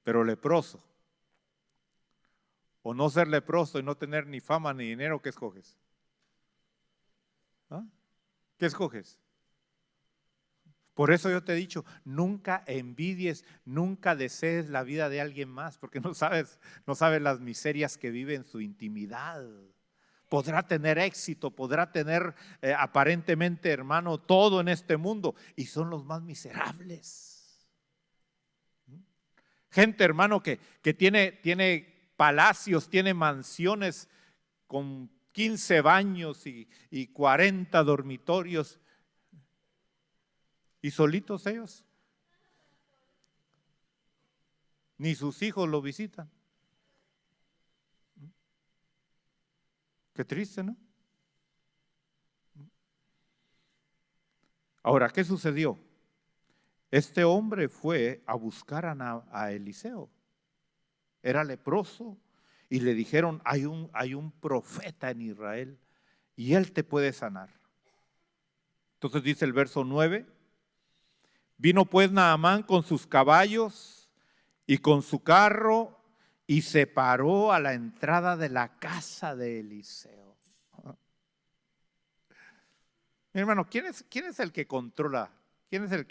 pero leproso, o no ser leproso y no tener ni fama ni dinero, ¿qué escoges? ¿Ah? ¿Qué escoges? Por eso yo te he dicho, nunca envidies, nunca desees la vida de alguien más, porque no sabes las miserias que vive en su intimidad. Podrá tener éxito, podrá tener aparentemente, hermano, todo en este mundo, y son los más miserables. Gente, hermano, que tiene palacios, tiene mansiones con 15 baños y 40 dormitorios, y solitos ellos. Ni sus hijos lo visitan. Qué triste, ¿no? Ahora, ¿qué sucedió? Este hombre fue a buscar a Eliseo. Era leproso y le dijeron, hay un profeta en Israel y él te puede sanar. Entonces dice el verso 9, vino pues Naamán con sus caballos y con su carro y se paró a la entrada de la casa de Eliseo. Mi hermano, ¿quién es el que controla? ¿Quién es el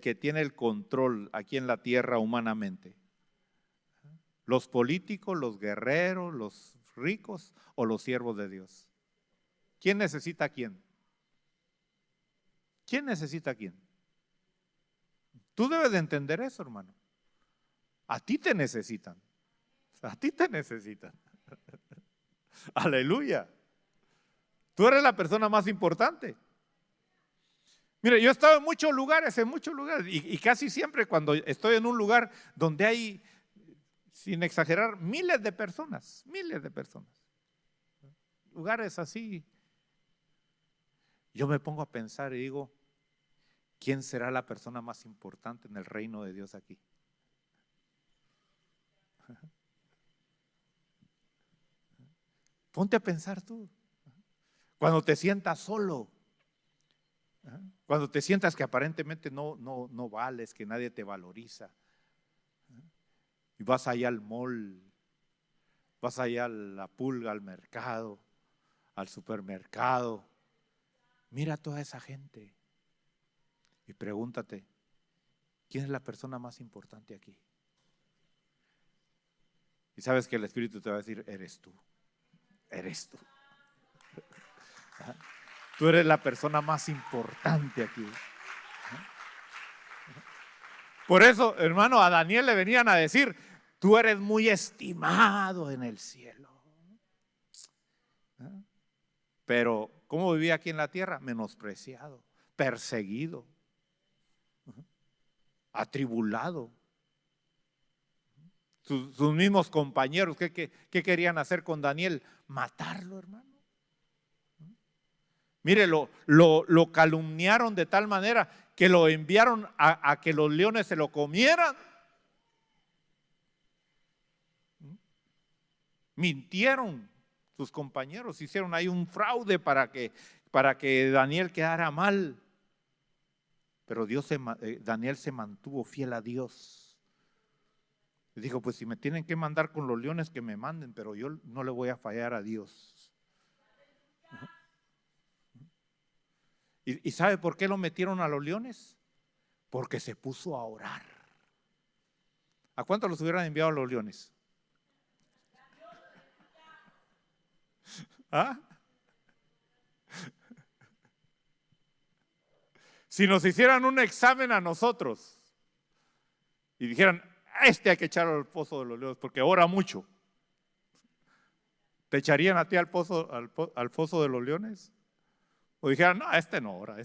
que tiene el control aquí en la tierra humanamente? ¿Los políticos, los guerreros, los ricos o los siervos de Dios? ¿Quién necesita a quién? ¿Quién necesita a quién? Tú debes de entender eso, hermano. A ti te necesitan. A ti te necesitan. Aleluya. Tú eres la persona más importante. Mire, yo he estado en muchos lugares, y casi siempre cuando estoy en un lugar donde hay, sin exagerar, miles de personas. Lugares así. Yo me pongo a pensar y digo, ¿quién será la persona más importante en el reino de Dios aquí? Ponte a pensar tú. Cuando te sientas solo, cuando te sientas que aparentemente no vales, que nadie te valoriza, y vas allá al mall, vas allá a la pulga, al mercado, al supermercado, mira a toda esa gente y pregúntate, ¿quién es la persona más importante aquí? Y sabes que el Espíritu te va a decir, eres tú. Tú eres la persona más importante aquí. Por eso, hermano, a Daniel le venían a decir, tú eres muy estimado en el cielo. Pero, ¿cómo vivía aquí en la tierra? Menospreciado, perseguido, atribulado. Sus mismos compañeros, ¿qué querían hacer con Daniel? Matarlo, hermano. Mire, lo calumniaron de tal manera que lo enviaron a que los leones se lo comieran. Mintieron sus compañeros, hicieron ahí un fraude para que Daniel quedara mal. Pero Daniel se mantuvo fiel a Dios. Dijo, pues si me tienen que mandar con los leones, que me manden, pero yo no le voy a fallar a Dios. ¿Y sabe por qué lo metieron a los leones? Porque se puso a orar. ¿A cuántos los hubieran enviado a los leones? ¿Ah? Si nos hicieran un examen a nosotros y dijeran, hay que echarlo al pozo de los leones porque ora mucho, ¿te echarían a ti al pozo de los leones? O dijeran, no, no ora,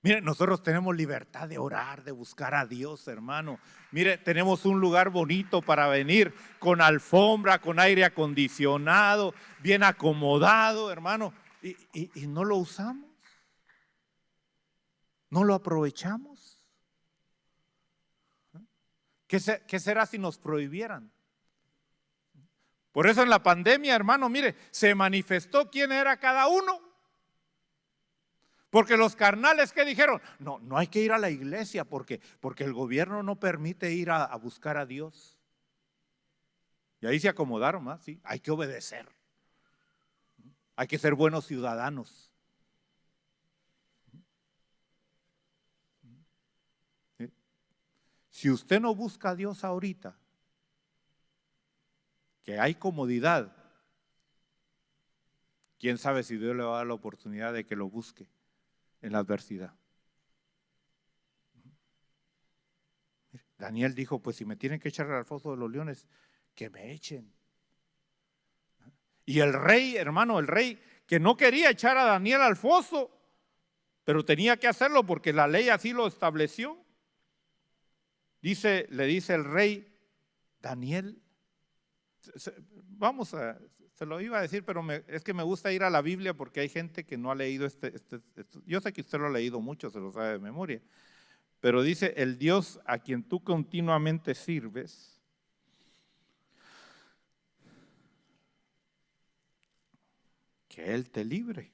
Mire, nosotros tenemos libertad de orar, de buscar a Dios, hermano. Mire, tenemos un lugar bonito para venir, con alfombra, con aire acondicionado, bien acomodado, hermano. Y no lo usamos. ¿No lo aprovechamos? ¿Qué será si nos prohibieran? Por eso en la pandemia, hermano, mire, se manifestó quién era cada uno. Porque los carnales, ¿qué dijeron? No hay que ir a la iglesia porque el gobierno no permite ir a buscar a Dios. Y ahí se acomodaron más, sí, hay que obedecer. Hay que ser buenos ciudadanos. Si usted no busca a Dios ahorita, que hay comodidad, quién sabe si Dios le va a dar la oportunidad de que lo busque en la adversidad. Daniel dijo, pues si me tienen que echar al foso de los leones, que me echen. Y el rey, hermano, el rey que no quería echar a Daniel al foso, pero tenía que hacerlo porque la ley así lo estableció. Le dice el rey, Daniel, se lo iba a decir, pero es que me gusta ir a la Biblia porque hay gente que no ha leído yo sé que usted lo ha leído mucho, se lo sabe de memoria, pero dice, el Dios a quien tú continuamente sirves, que Él te libre.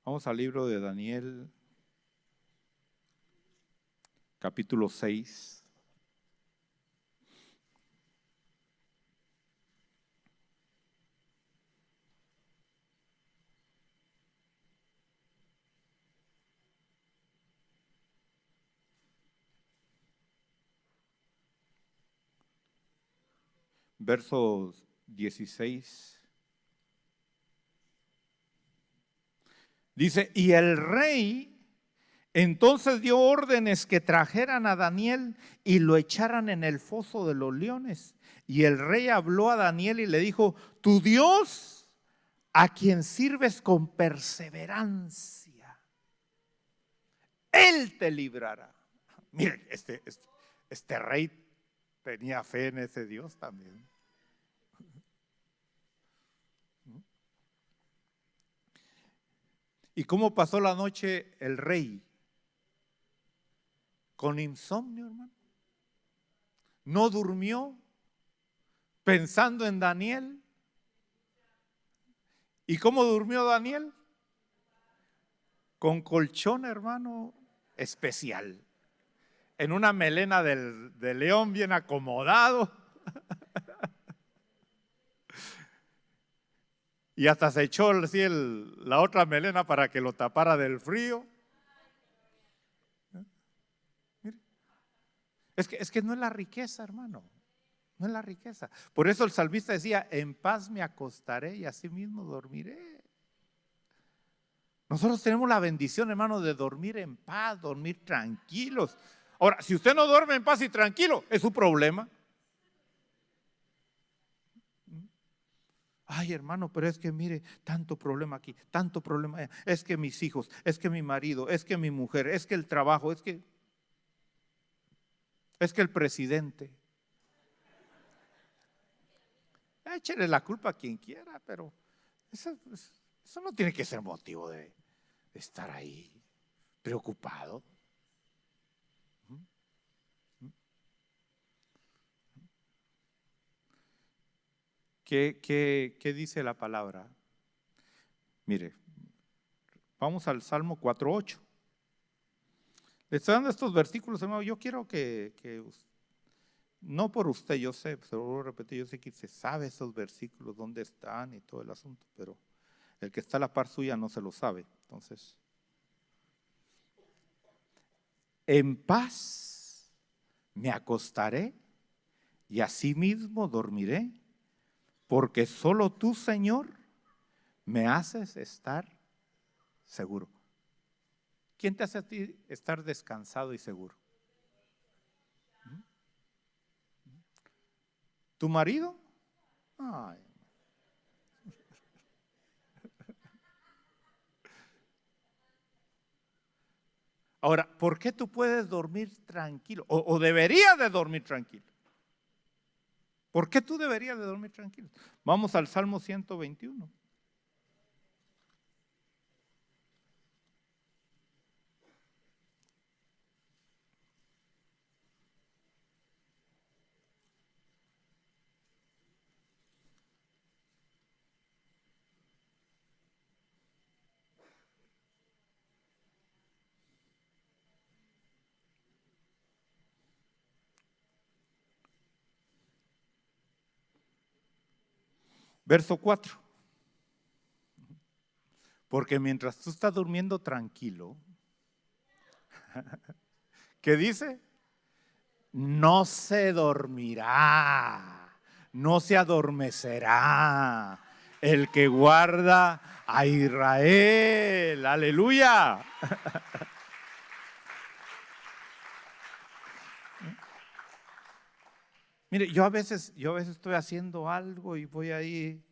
Vamos al libro de Daniel, capítulo 6. Verso 16. Dice, y el rey entonces dio órdenes que trajeran a Daniel y lo echaran en el foso de los leones. Y el rey habló a Daniel y le dijo, tu Dios, a quien sirves con perseverancia, Él te librará. Miren, este rey tenía fe en ese Dios también. ¿Y cómo pasó la noche el rey? Con insomnio, hermano. No durmió pensando en Daniel. ¿Y cómo durmió Daniel? Con colchón, hermano, especial. En una melena de león bien acomodado. Y hasta se echó la otra melena para que lo tapara del frío. Es que no es la riqueza, hermano. No es la riqueza. Por eso el salmista decía, en paz me acostaré y así mismo dormiré. Nosotros tenemos la bendición, hermano, de dormir en paz, dormir tranquilos. Ahora, si usted no duerme en paz y tranquilo, es su problema. Ay, hermano, pero es que mire, tanto problema aquí, tanto problema allá. Es que mis hijos, es que mi marido, es que mi mujer, es que el trabajo, es que el presidente. Échele la culpa a quien quiera, pero eso no tiene que ser motivo de estar ahí preocupado. ¿Qué dice la palabra? Mire, vamos al Salmo 4:8. Le estoy dando estos versículos, hermano. Yo quiero que no por usted, yo sé, se lo voy a repetir, yo sé que se sabe esos versículos, dónde están y todo el asunto, pero el que está a la par suya no se lo sabe. Entonces, en paz me acostaré y asimismo dormiré, porque solo tú, Señor, me haces estar seguro. ¿Quién te hace a ti estar descansado y seguro? ¿Tu marido? Ay. Ahora, ¿por qué tú puedes dormir tranquilo? O deberías de dormir tranquilo. ¿Por qué tú deberías de dormir tranquilo? Vamos al Salmo 121. Verso 4. Porque mientras tú estás durmiendo tranquilo, ¿qué dice? No se dormirá, no se adormecerá el que guarda a Israel. Aleluya. Mire, yo a veces estoy haciendo algo y voy ahí.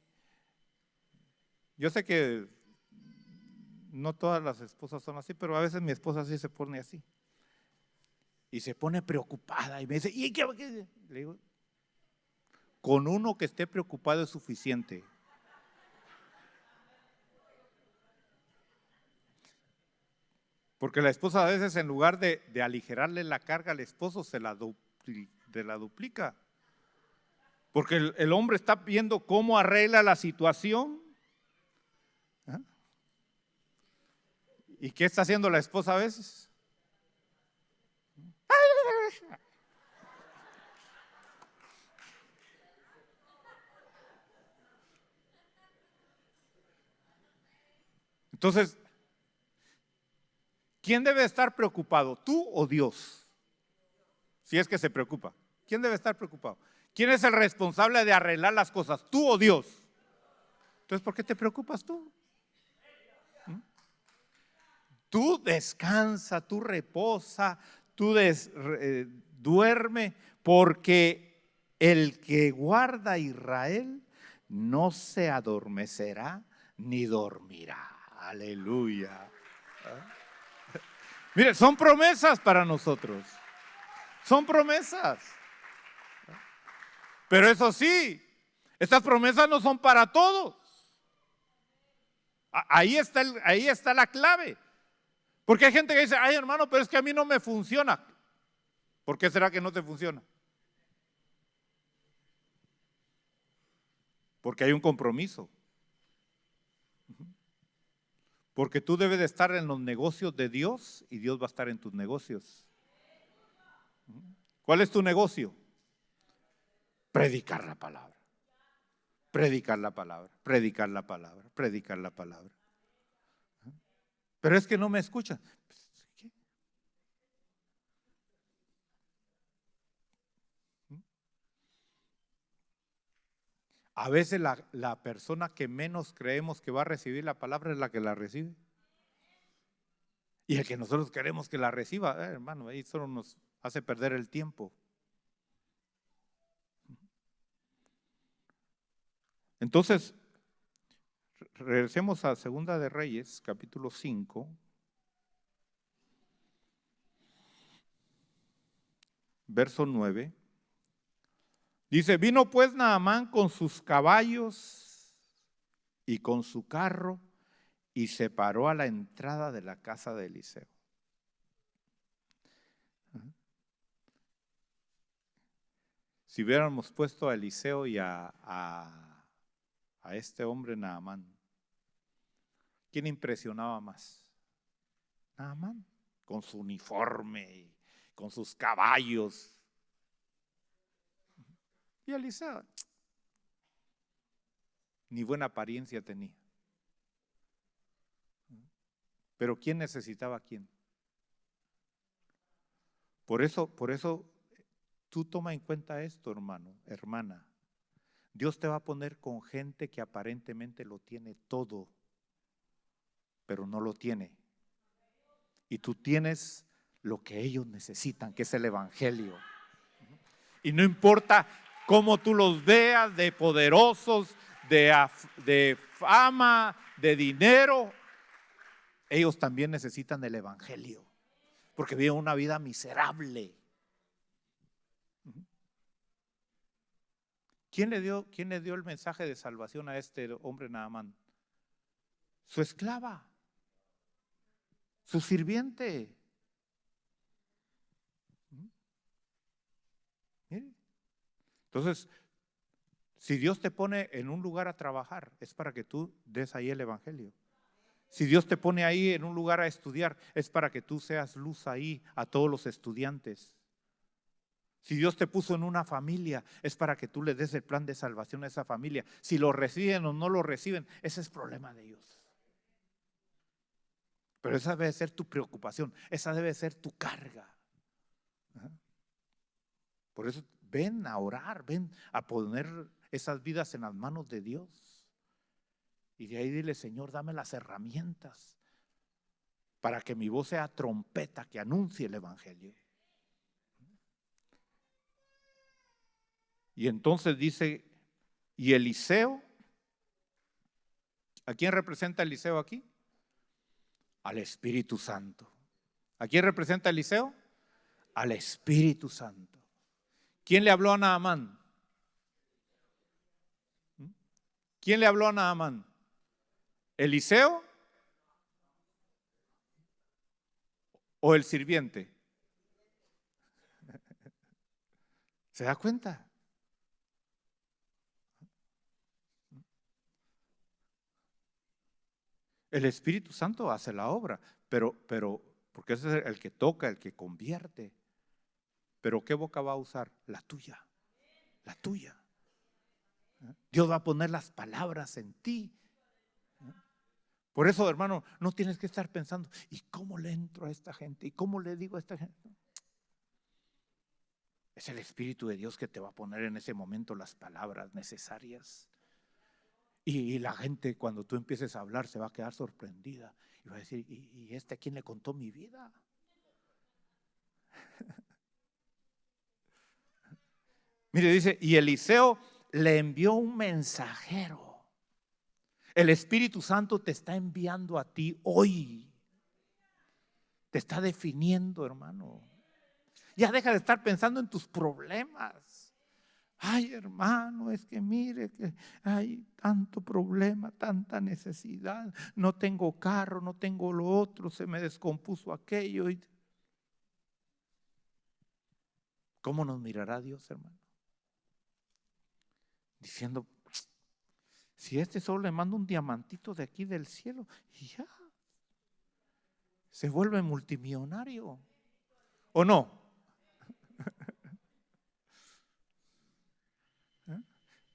Yo sé que no todas las esposas son así, pero a veces mi esposa sí se pone así. Y se pone preocupada y me dice, ¿y qué? Le digo, con uno que esté preocupado es suficiente. Porque la esposa a veces, en lugar de aligerarle la carga al esposo, se la duplica. Porque el hombre está viendo cómo arregla la situación. ¿Ah? ¿Y qué está haciendo la esposa a veces? Entonces, ¿quién debe estar preocupado? ¿Tú o Dios? Si es que se preocupa. ¿Quién debe estar preocupado? ¿Quién es el responsable de arreglar las cosas? ¿Tú o Dios? Entonces, ¿por qué te preocupas tú? Tú descansa, tú reposa, tú duerme, porque el que guarda a Israel no se adormecerá ni dormirá. Aleluya. Mire, son promesas para nosotros. Son promesas. Pero eso sí, estas promesas no son para todos. Ahí está la clave. Porque hay gente que dice, ay hermano, pero es que a mí no me funciona. ¿Por qué será que no te funciona? Porque hay un compromiso. Porque tú debes de estar en los negocios de Dios y Dios va a estar en tus negocios. ¿Cuál es tu negocio? Predicar la palabra. Predicar la palabra, predicar la palabra, predicar la palabra. Pero es que no me escuchan. ¿Qué? A veces la persona que menos creemos que va a recibir la palabra es la que la recibe. Y el que nosotros queremos que la reciba, hermano, ahí solo nos hace perder el tiempo. Entonces, regresemos a Segunda de Reyes, capítulo 5. Verso 9. Dice, vino pues Naamán con sus caballos y con su carro y se paró a la entrada de la casa de Eliseo. Si hubiéramos puesto a Eliseo y a este hombre Naamán, ¿quién impresionaba más? Naamán, con su uniforme y con sus caballos. Y Eliseo, ni buena apariencia tenía. Pero ¿quién necesitaba a quién? Por eso tú toma en cuenta esto, hermano, hermana. Dios te va a poner con gente que aparentemente lo tiene todo, pero no lo tiene. Y tú tienes lo que ellos necesitan, que es el evangelio. Y no importa cómo tú los veas, de poderosos, de fama, de dinero, ellos también necesitan el evangelio, porque viven una vida miserable. ¿Quién le dio el mensaje de salvación a este hombre Naamán? Su esclava, su sirviente. Mire. Entonces, si Dios te pone en un lugar a trabajar, es para que tú des ahí el evangelio. Si Dios te pone ahí en un lugar a estudiar, es para que tú seas luz ahí a todos los estudiantes. Si Dios te puso en una familia, es para que tú le des el plan de salvación a esa familia. Si lo reciben o no lo reciben, ese es problema de ellos. Pero esa debe ser tu preocupación, esa debe ser tu carga. Por eso ven a orar, ven a poner esas vidas en las manos de Dios. Y de ahí dile: Señor, dame las herramientas para que mi voz sea trompeta que anuncie el evangelio. Y entonces dice, y Eliseo, ¿a quién representa Eliseo aquí? Al Espíritu Santo. ¿A quién representa Eliseo? Al Espíritu Santo. ¿Quién le habló a Naamán? ¿Quién le habló a Naamán? ¿Eliseo o el sirviente? ¿Se da cuenta? El Espíritu Santo hace la obra, pero porque ese es el que toca, el que convierte. Pero ¿qué boca va a usar? La tuya, la tuya. Dios va a poner las palabras en ti. Por eso, hermano, no tienes que estar pensando: ¿y cómo le entro a esta gente? ¿Y cómo le digo a esta gente? Es el Espíritu de Dios que te va a poner en ese momento las palabras necesarias. Y la gente, cuando tú empieces a hablar, se va a quedar sorprendida y va a decir: ¿y este a quién le contó mi vida? Mire, dice, y Eliseo le envió un mensajero. El Espíritu Santo te está enviando a ti hoy. Te está definiendo, hermano. Ya deja de estar pensando en tus problemas. Ay, hermano, es que mire que hay tanto problema, tanta necesidad. No tengo carro, no tengo lo otro, se me descompuso aquello. ¿Cómo nos mirará Dios, hermano? Diciendo: si este solo le manda un diamantito de aquí del cielo, y ya se vuelve multimillonario. ¿O no?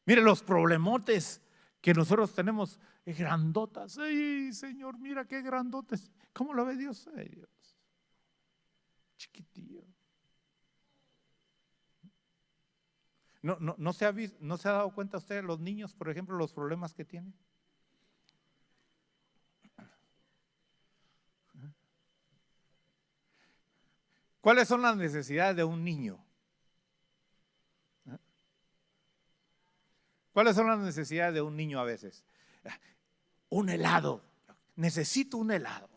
Mire los problemotes que nosotros tenemos, grandotas. Ay, Señor, mira qué grandotes. ¿Cómo lo ve Dios? Ay, Dios, chiquitillo. ¿No se ha dado cuenta usted, los niños, por ejemplo, los problemas que tienen? ¿Cuáles son las necesidades de un niño? ¿Cuáles son las necesidades de un niño a veces? Un helado. Necesito un helado.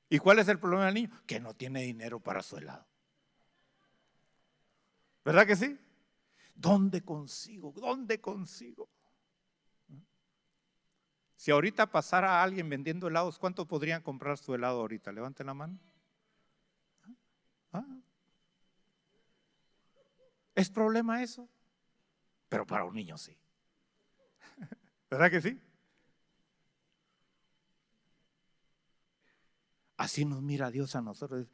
¿Y cuál es el problema del niño? Que no tiene dinero para su helado. ¿Verdad que sí? ¿Dónde consigo? ¿Dónde consigo? Si ahorita pasara alguien vendiendo helados, ¿cuánto podrían comprar su helado ahorita? Levanten la mano. ¿Es problema eso? Pero para un niño sí. ¿Verdad que sí? Así nos mira Dios a nosotros.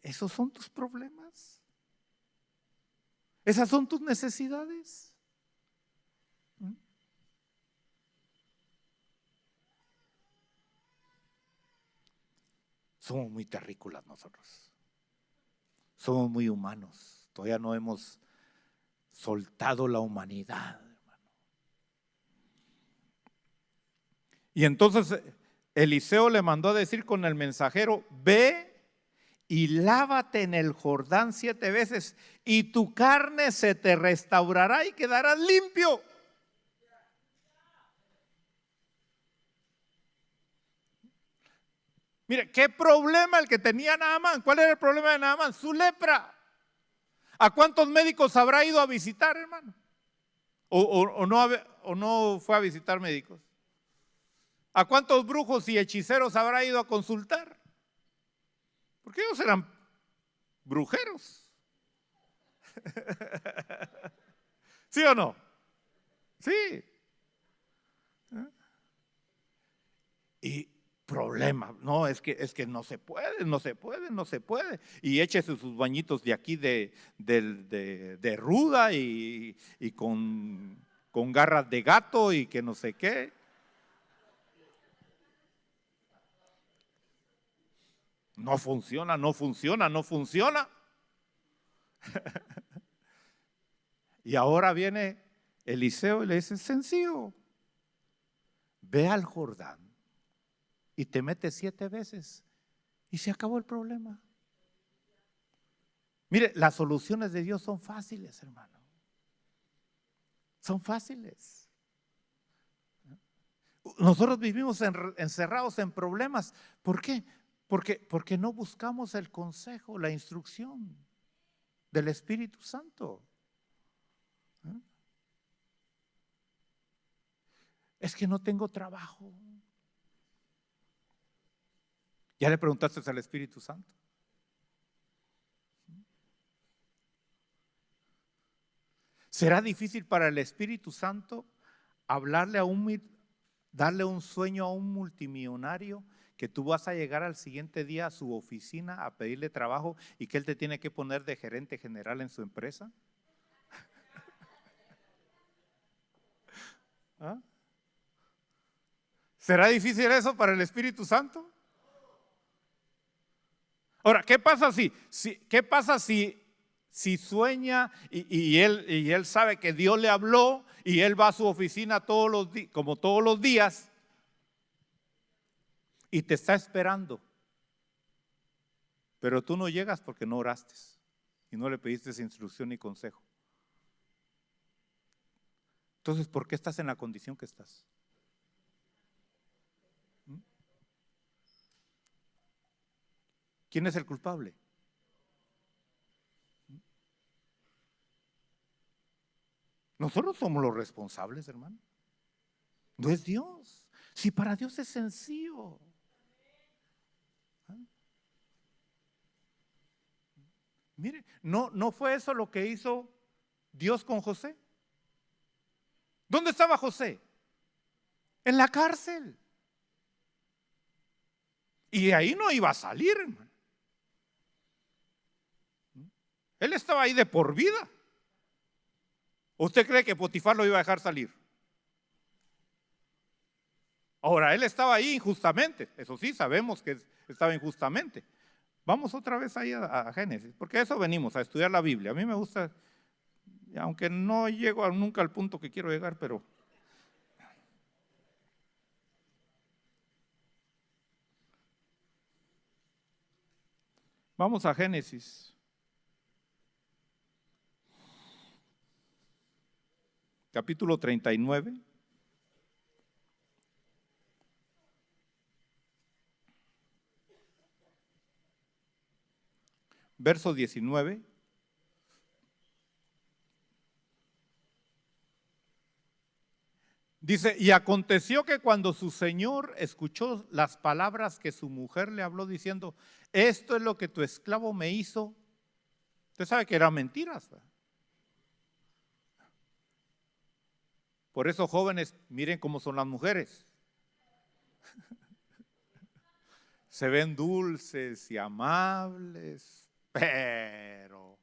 ¿Esos son tus problemas? ¿Esas son tus necesidades? Somos muy terrícolas nosotros. Somos muy humanos. Todavía no hemos soltado la humanidad, hermano. Y entonces Eliseo le mandó a decir con el mensajero: ve y lávate en el Jordán 7 veces y tu carne se te restaurará y quedarás limpio. Mire, ¿qué problema el que tenía Naamán? ¿Cuál era el problema de Naamán? Su lepra. ¿A cuántos médicos habrá ido a visitar, hermano? ¿O no fue a visitar médicos? ¿A cuántos brujos y hechiceros habrá ido a consultar? Porque ellos eran brujeros. ¿Sí o no? Sí. Y problema. No, es que no se puede, no se puede, no se puede. Y échese sus bañitos de aquí de ruda y con garras de gato y que no sé qué. No funciona, no funciona, no funciona. Y ahora viene Eliseo y le dice, sencillo, ve al Jordán y te metes 7 veces y se acabó el problema. Mire, las soluciones de Dios son fáciles, hermano. Son fáciles. Nosotros vivimos encerrados en problemas. ¿Por qué? Porque no buscamos el consejo, la instrucción del Espíritu Santo. Es que no tengo trabajo. ¿Ya le preguntaste al Espíritu Santo? ¿Será difícil para el Espíritu Santo darle un sueño a un multimillonario que tú vas a llegar al siguiente día a su oficina a pedirle trabajo y que él te tiene que poner de gerente general en su empresa? ¿Ah? ¿Será difícil eso para el Espíritu Santo? Ahora, ¿qué pasa si sueña y él sabe que Dios le habló y él va a su oficina como todos los días y te está esperando, pero tú no llegas porque no oraste y no le pediste instrucción ni consejo? Entonces, ¿por qué estás en la condición que estás? ¿Quién es el culpable? Nosotros somos los responsables, hermano. No es Dios. Si para Dios es sencillo. Mire, no fue eso lo que hizo Dios con José. ¿Dónde estaba José? En la cárcel. Y de ahí no iba a salir, hermano. Él estaba ahí de por vida. ¿Usted cree que Potifar lo iba a dejar salir? Ahora, él estaba ahí injustamente. Eso sí, sabemos que estaba injustamente. Vamos otra vez ahí a Génesis, porque a eso venimos, a estudiar la Biblia. A mí me gusta, aunque no llego nunca al punto que quiero llegar, pero vamos a Génesis. Capítulo 39. Verso 19. Dice, y aconteció que cuando su señor escuchó las palabras que su mujer le habló diciendo, esto es lo que tu esclavo me hizo. Usted sabe que eran mentiras. Por eso, jóvenes, miren cómo son las mujeres. Se ven dulces y amables, pero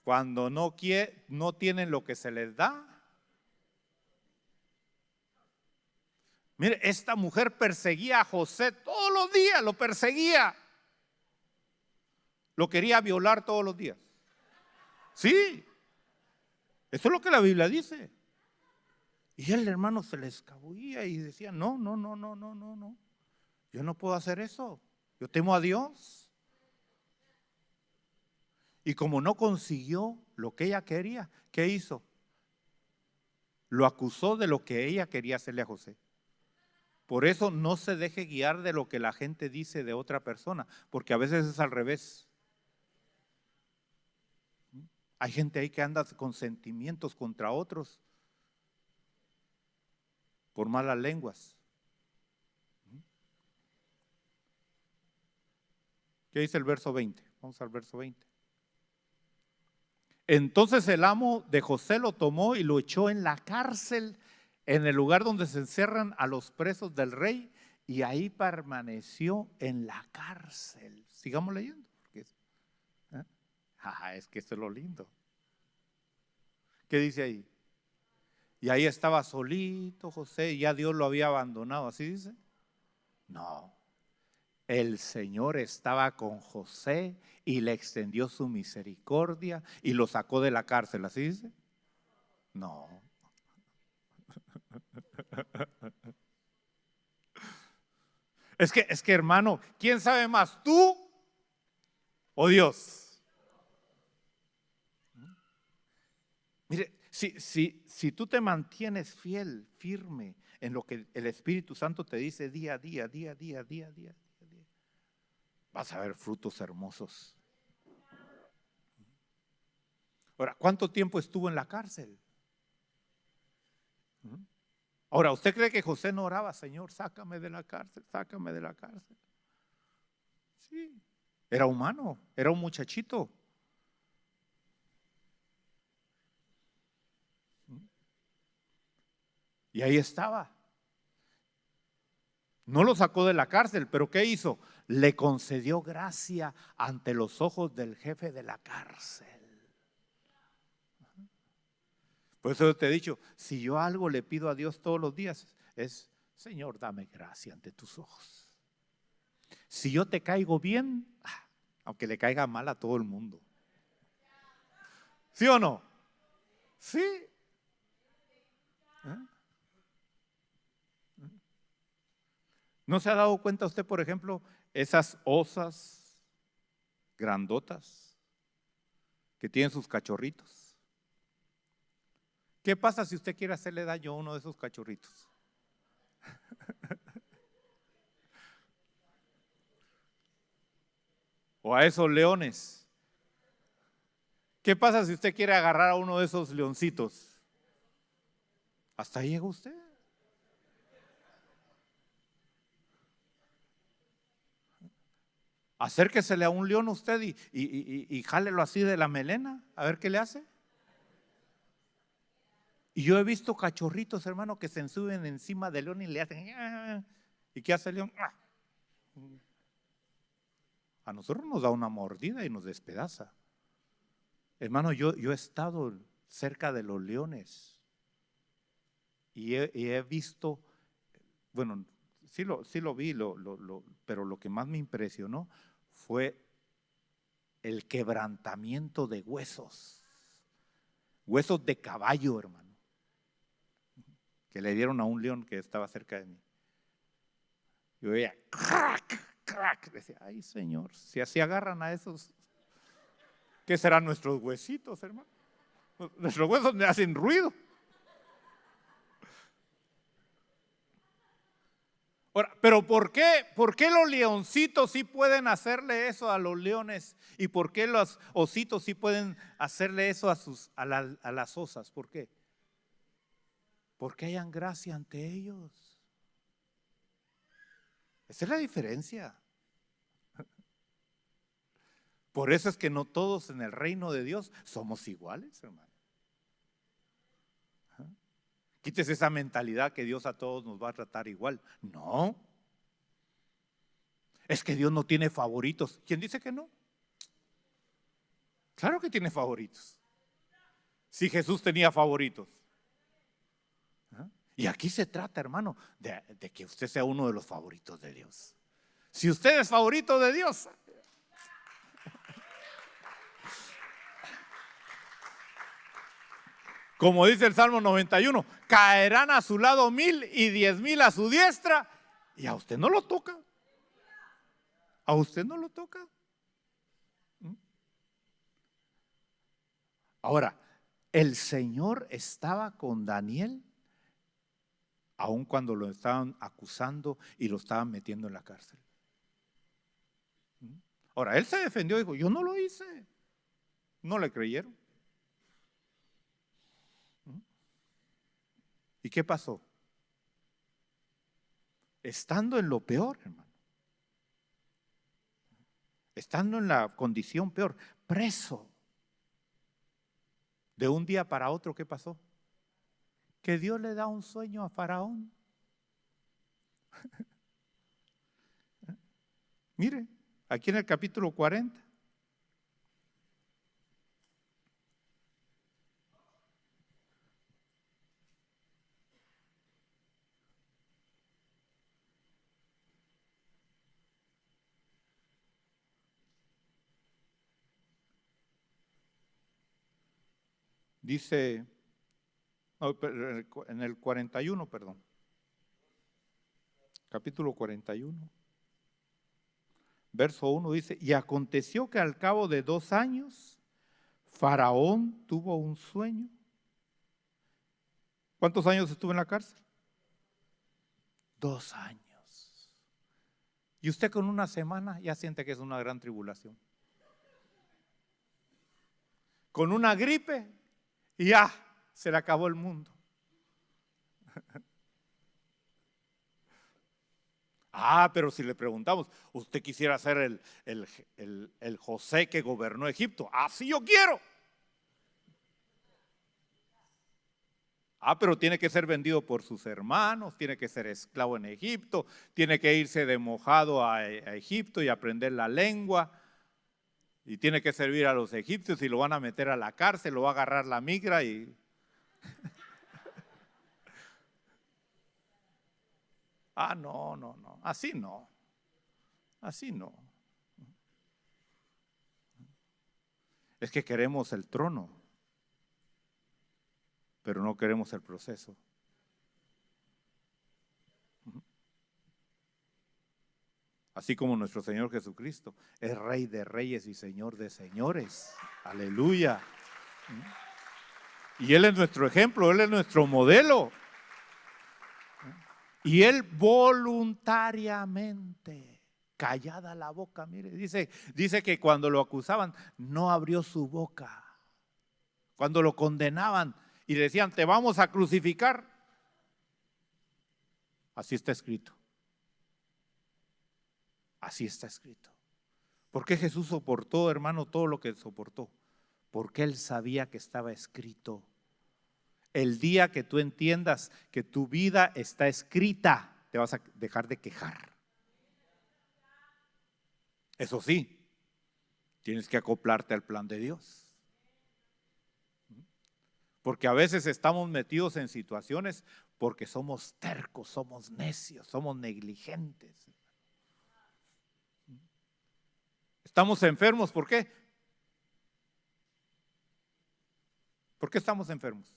cuando no tienen lo que se les da. Mire, esta mujer perseguía a José todos los días, lo perseguía. Lo quería violar todos los días. Sí. Eso es lo que la Biblia dice. Y el hermano se le escabullía y decía, no. Yo no puedo hacer eso. Yo temo a Dios. Y como no consiguió lo que ella quería, ¿qué hizo? Lo acusó de lo que ella quería hacerle a José. Por eso no se deje guiar de lo que la gente dice de otra persona, porque a veces es al revés. Hay gente ahí que anda con sentimientos contra otros por malas lenguas. ¿Qué dice el verso 20? Vamos al verso 20. Entonces el amo de José lo tomó y lo echó en la cárcel, en el lugar donde se encerran a los presos del rey, Y ahí permaneció en la cárcel. Sigamos leyendo. Es que esto es lo lindo. ¿Qué dice ahí? Y ahí estaba solito José y ya Dios lo había abandonado. ¿Así dice? No. El Señor estaba con José y le extendió su misericordia y lo sacó de la cárcel. ¿Así dice? No. Es que hermano, ¿quién sabe más? ¿Tú o Dios? Mire, si tú te mantienes fiel, firme en lo que el Espíritu Santo te dice día a día, vas a ver frutos hermosos. Ahora, ¿cuánto tiempo estuvo en la cárcel? Ahora, ¿usted cree que José no oraba? Señor, sácame de la cárcel, sácame de la cárcel. Sí, era humano, era un muchachito. Y ahí estaba. No lo sacó de la cárcel, pero ¿qué hizo? Le concedió gracia ante los ojos del jefe de la cárcel. Por eso te he dicho, si yo algo le pido a Dios todos los días, es, Señor, dame gracia ante tus ojos. Si yo te caigo bien, aunque le caiga mal a todo el mundo. ¿Sí o no? Sí. ¿No se ha dado cuenta usted, por ejemplo, esas osas grandotas que tienen sus cachorritos? ¿Qué pasa si usted quiere hacerle daño a uno de esos cachorritos? O a esos leones. ¿Qué pasa si usted quiere agarrar a uno de esos leoncitos? Hasta ahí llega usted. Acérquesele a un león usted y jálelo así de la melena, a ver qué le hace. Y yo he visto cachorritos, hermano, que se suben encima del león y le hacen. ¿Y qué hace el león? A nosotros nos da una mordida y nos despedaza. Hermano, yo he estado cerca de los leones y he visto, bueno, sí lo vi, pero lo que más me impresionó fue el quebrantamiento de huesos de caballo, hermano, que le dieron a un león que estaba cerca de mí. Yo veía, crack, crack, decía, ay Señor, si así agarran a esos, ¿qué serán nuestros huesitos, hermano? Nuestros huesos me hacen ruido. Ahora, pero ¿por qué los leoncitos sí pueden hacerle eso a los leones? ¿Y por qué los ositos sí pueden hacerle eso a las osas? ¿Por qué? Porque hayan gracia ante ellos. Esa es la diferencia. Por eso es que no todos en el reino de Dios somos iguales, hermano. Quítese esa mentalidad que Dios a todos nos va a tratar igual. No. Es que Dios no tiene favoritos. ¿Quién dice que no? Claro que tiene favoritos. Si Jesús tenía favoritos. Y aquí se trata, hermano, de que usted sea uno de los favoritos de Dios. Si usted es favorito de Dios, como dice el Salmo 91, caerán a su lado 1000 y 10,000 a su diestra, y a usted no lo toca. A usted no lo toca. Ahora, el Señor estaba con Daniel, aun cuando lo estaban acusando y lo estaban metiendo en la cárcel. Ahora, él se defendió y dijo, yo no lo hice. No le creyeron. ¿Y qué pasó? Estando en lo peor, hermano, estando en la condición peor, preso, de un día para otro, ¿qué pasó? Que Dios le da un sueño a Faraón. Mire, aquí en el capítulo 40. Dice, no, en el 41, perdón. Capítulo 41. Verso 1 dice, y aconteció que al cabo de 2 años, Faraón tuvo un sueño. ¿Cuántos años estuvo en la cárcel? 2 años. Y usted con una semana ya siente que es una gran tribulación. Con una gripe y ya se le acabó el mundo. Pero si le preguntamos, ¿usted quisiera ser el José que gobernó Egipto? Sí, yo quiero. Pero tiene que ser vendido por sus hermanos, tiene que ser esclavo en Egipto, tiene que irse de mojado a Egipto y aprender la lengua, y tiene que servir a los egipcios y lo van a meter a la cárcel, lo va a agarrar la migra y... No, así no, así no. Es que queremos el trono, pero no queremos el proceso. Así como nuestro Señor Jesucristo es Rey de reyes y Señor de señores. Aleluya. Y Él es nuestro ejemplo, Él es nuestro modelo. Y Él voluntariamente, callada la boca, mire, dice que cuando lo acusaban, no abrió su boca. Cuando lo condenaban y decían, te vamos a crucificar. Así está escrito. Así está escrito. ¿Por qué Jesús soportó, hermano, todo lo que soportó? Porque Él sabía que estaba escrito. El día que tú entiendas que tu vida está escrita, te vas a dejar de quejar. Eso sí, tienes que acoplarte al plan de Dios. Porque a veces estamos metidos en situaciones porque somos tercos, somos necios, somos negligentes. Estamos enfermos, ¿por qué? ¿Por qué estamos enfermos?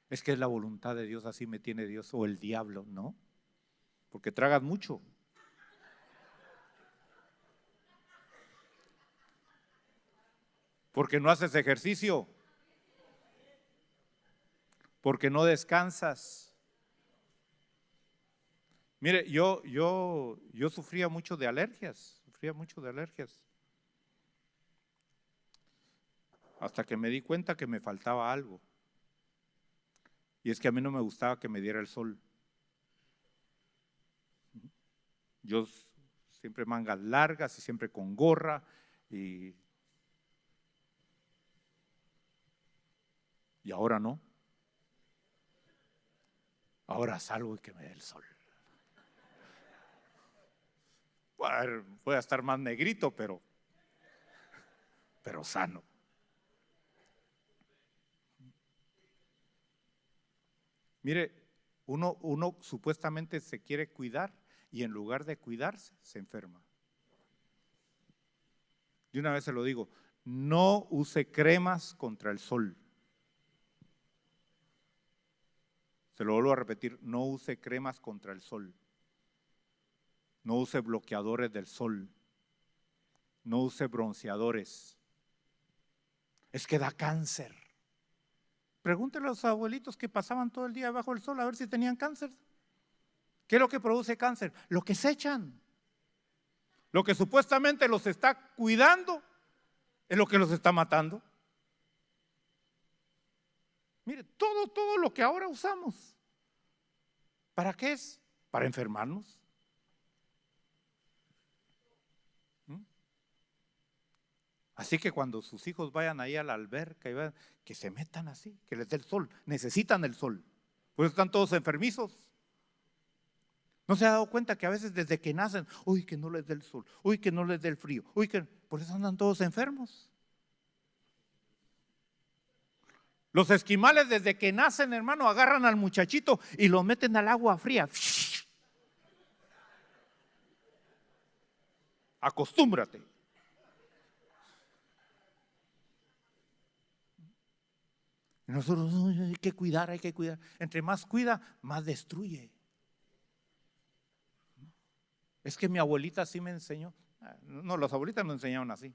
Es que es la voluntad de Dios, así me tiene Dios, o el diablo, ¿no? Porque tragas mucho. Porque no haces ejercicio. Porque no descansas. Mire, yo sufría mucho de alergias, hasta que me di cuenta que me faltaba algo. Y es que a mí no me gustaba que me diera el sol. Yo siempre mangas largas y siempre con gorra y ahora no. Ahora salgo y que me dé el sol. Voy a estar más negrito, pero sano. Mire, uno supuestamente se quiere cuidar y en lugar de cuidarse, se enferma. De una vez se lo digo, no use cremas contra el sol. Se lo vuelvo a repetir, no use cremas contra el sol. No use bloqueadores del sol. No use bronceadores. Es que da cáncer. Pregúntele a los abuelitos que pasaban todo el día bajo el sol a ver si tenían cáncer. ¿Qué es lo que produce cáncer? Lo que se echan. Lo que supuestamente los está cuidando es lo que los está matando. Mire, todo lo que ahora usamos, ¿para qué es? Para enfermarnos. Así que cuando sus hijos vayan ahí a la alberca, que se metan así, que les dé el sol, necesitan el sol. Por eso están todos enfermizos. ¿No se ha dado cuenta que a veces desde que nacen, uy, que no les dé el sol, uy, que no les dé el frío, uy, que por eso andan todos enfermos? Los esquimales desde que nacen, hermano, agarran al muchachito y lo meten al agua fría. Acostúmbrate. Nosotros hay que cuidar, hay que cuidar. Entre más cuida, más destruye. Es que mi abuelita sí me enseñó. No, las abuelitas me enseñaron así.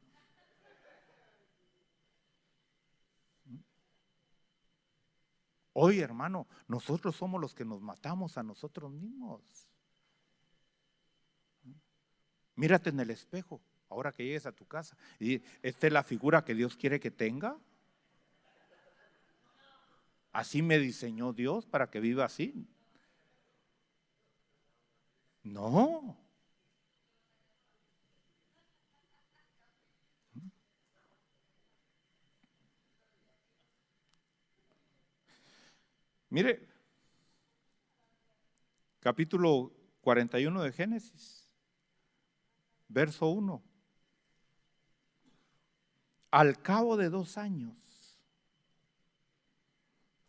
Hoy, hermano, nosotros somos los que nos matamos a nosotros mismos. Mírate en el espejo, ahora que llegues a tu casa. Y esta es la figura que Dios quiere que tenga. Así me diseñó Dios para que viva así. No. Mire, capítulo 41 de Génesis, verso 1. Al cabo de 2 años,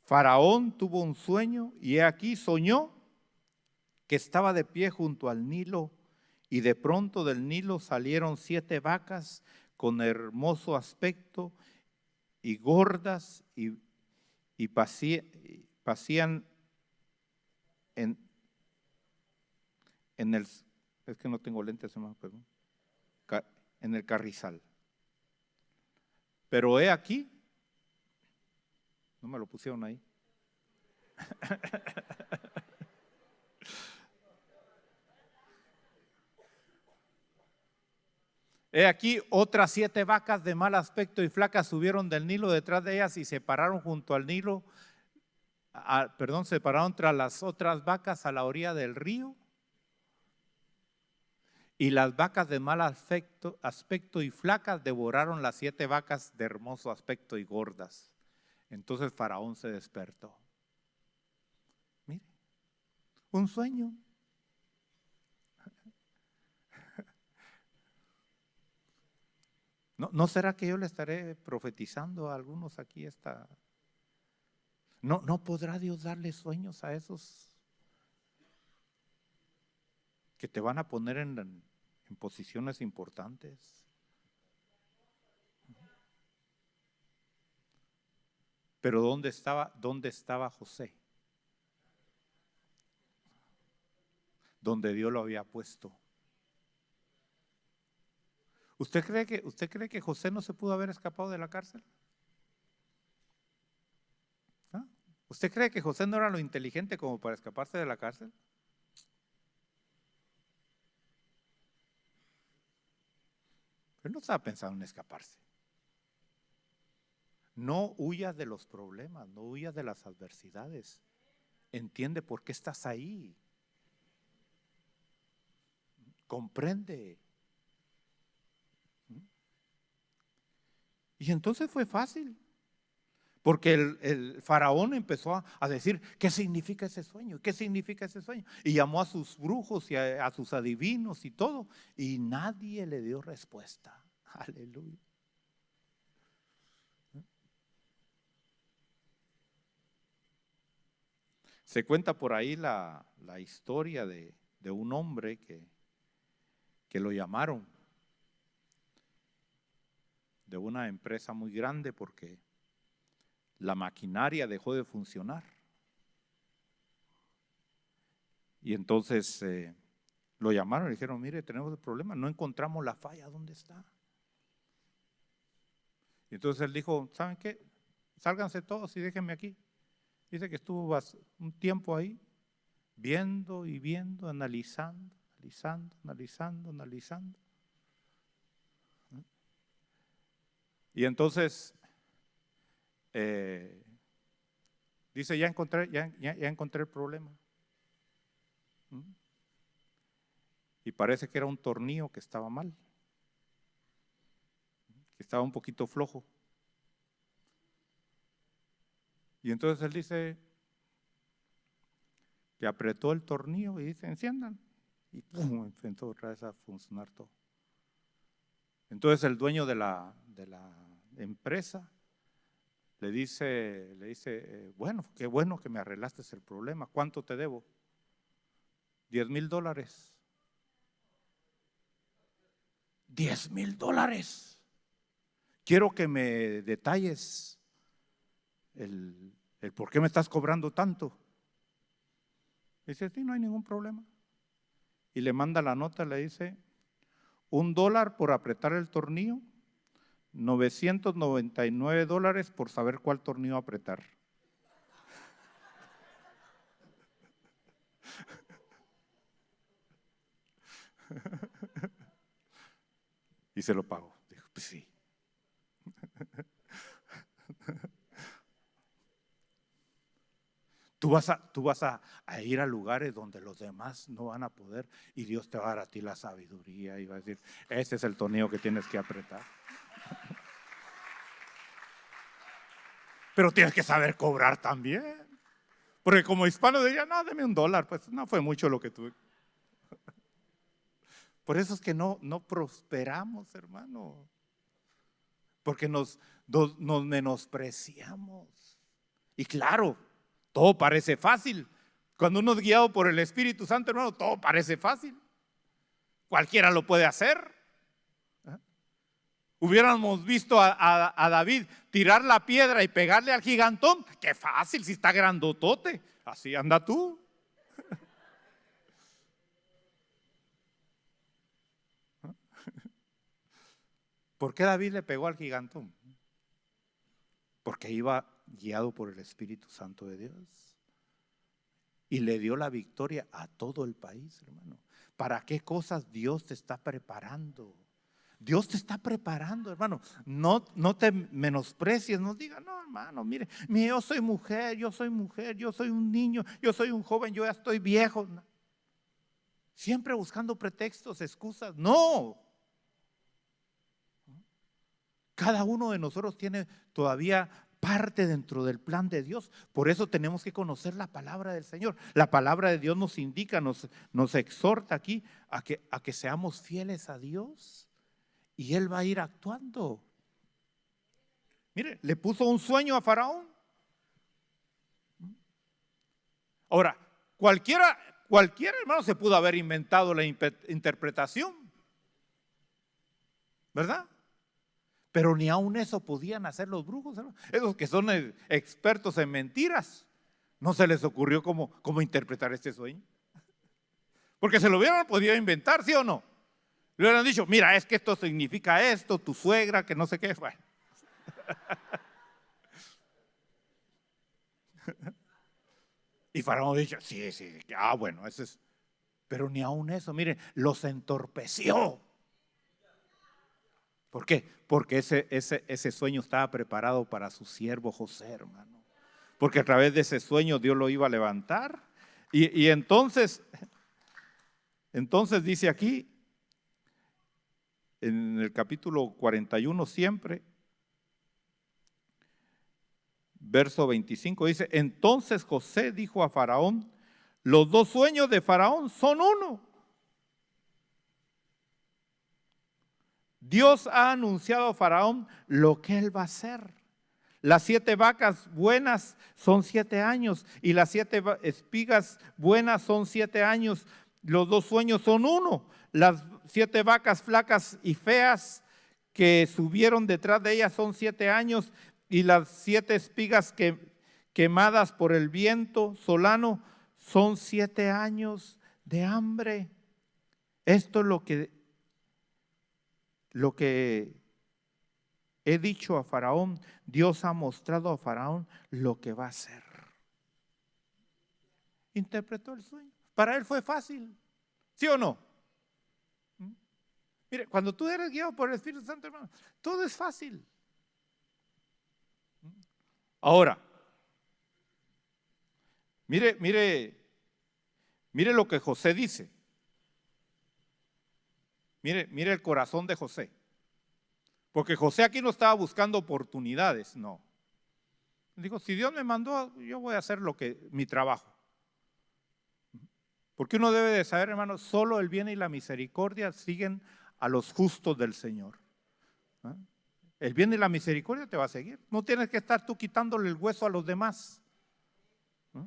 Faraón tuvo un sueño y he aquí soñó que estaba de pie junto al Nilo y de pronto del Nilo salieron 7 vacas con hermoso aspecto y gordas y pasían en el, es que no tengo lentes, hermano, perdón, en el carrizal. Pero he aquí, no me lo pusieron ahí. He aquí otras 7 vacas de mal aspecto y flacas subieron del Nilo detrás de ellas y se pararon junto al Nilo, se pararon tras las otras vacas a la orilla del río. Y las vacas de mal aspecto y flacas devoraron las 7 vacas de hermoso aspecto y gordas. Entonces Faraón se despertó. Mire, un sueño. ¿No será que yo le estaré profetizando a algunos aquí esta? ¿No podrá Dios darle sueños a esos que te van a poner en posiciones importantes? Pero ¿dónde estaba José? Donde Dios lo había puesto. ¿Usted cree que José no se pudo haber escapado de la cárcel? ¿Ah? ¿Usted cree que José no era lo inteligente como para escaparse de la cárcel? Él no estaba pensando en escaparse. No huyas de los problemas, no huyas de las adversidades. Entiende por qué estás ahí. Comprende. Y entonces fue fácil. Porque el faraón empezó a decir, ¿qué significa ese sueño? ¿Qué significa ese sueño? Y llamó a sus brujos y a sus adivinos y todo. Y nadie le dio respuesta. Aleluya. Se cuenta por ahí la historia de un hombre que lo llamaron de una empresa muy grande porque la maquinaria dejó de funcionar. Y entonces lo llamaron y dijeron, mire, tenemos el problema, no encontramos la falla, ¿dónde está? Y entonces él dijo, ¿saben qué? Sálganse todos y déjenme aquí. Dice que estuvo un tiempo ahí, viendo y viendo, analizando. Y entonces dice, ya encontré el problema. Y parece que era un tornillo que estaba mal, que estaba un poquito flojo. Y entonces él dice, que apretó el tornillo y dice, enciendan. Y pum, empezó otra vez a funcionar todo. Entonces el dueño de la empresa le dice, bueno, qué bueno que me arreglaste el problema. ¿Cuánto te debo? $10,000. $10,000. Quiero que me detalles el por qué me estás cobrando tanto. Dice, sí, no hay ningún problema. Y le manda la nota, le dice, $1 por apretar el tornillo, $999 por saber cuál tornillo apretar. Y se lo pagó. Dijo, pues sí. Tú vas a ir a lugares donde los demás no van a poder y Dios te va a dar a ti la sabiduría y va a decir, este es el tornillo que tienes que apretar. Pero tienes que saber cobrar también. Porque como hispano diría, no, deme $1, pues no fue mucho lo que tuve. Por eso es que no prosperamos, hermano. Porque nos menospreciamos. Y claro, todo parece fácil. Cuando uno es guiado por el Espíritu Santo, hermano, todo parece fácil. Cualquiera lo puede hacer. Hubiéramos visto a David tirar la piedra y pegarle al gigantón. Qué fácil, si está grandotote. Así anda tú. ¿Por qué David le pegó al gigantón? Porque iba guiado por el Espíritu Santo de Dios. Y le dio la victoria a todo el país, hermano. ¿Para qué cosas Dios te está preparando? Dios te está preparando, hermano. No te menosprecies, no digas, no, hermano, mire, yo soy mujer, yo soy un niño, yo soy un joven, yo ya estoy viejo. Siempre buscando pretextos, excusas. No. Cada uno de nosotros tiene todavía parte dentro del plan de Dios. Por eso tenemos que conocer la palabra del Señor. La palabra de Dios nos indica, nos exhorta aquí a que seamos fieles a Dios. Y Él va a ir actuando. Mire, le puso un sueño a Faraón. Ahora, cualquier hermano se pudo haber inventado la interpretación, ¿verdad? Pero ni aun eso podían hacer los brujos, hermano. Esos que son expertos en mentiras, no se les ocurrió cómo interpretar este sueño. Porque se lo hubieran podido inventar, ¿sí o no? Le hubieran dicho, mira, es que esto significa esto, tu suegra, que no sé qué. Bueno. Y Faraón dijo, sí, bueno, eso es. Pero ni aun eso, miren, los entorpeció. ¿Por qué? Porque ese sueño estaba preparado para su siervo José, hermano. Porque a través de ese sueño Dios lo iba a levantar. Y entonces dice aquí, en el capítulo 41 siempre, verso 25, dice, entonces José dijo a Faraón, los 2 sueños de Faraón son uno. Dios ha anunciado a Faraón lo que él va a hacer. Las 7 vacas buenas son 7 años y las 7 espigas buenas son 7 años. Los 2 sueños son uno. Las 7 vacas flacas y feas que subieron detrás de ellas son 7 años y las 7 espigas quemadas por el viento solano son 7 años de hambre. Esto es lo que he dicho a Faraón. Dios ha mostrado a Faraón lo que va a hacer. Interpretó el sueño. Para él fue fácil, ¿sí o no? Mire, cuando tú eres guiado por el Espíritu Santo, hermano, todo es fácil. Ahora, mire lo que José dice. Mire el corazón de José. Porque José aquí no estaba buscando oportunidades, no. Dijo, si Dios me mandó, yo voy a hacer mi trabajo. Porque uno debe de saber, hermano, solo el bien y la misericordia siguen a los justos del Señor. ¿Ah? El bien y la misericordia te va a seguir. No tienes que estar tú quitándole el hueso a los demás. ¿Ah?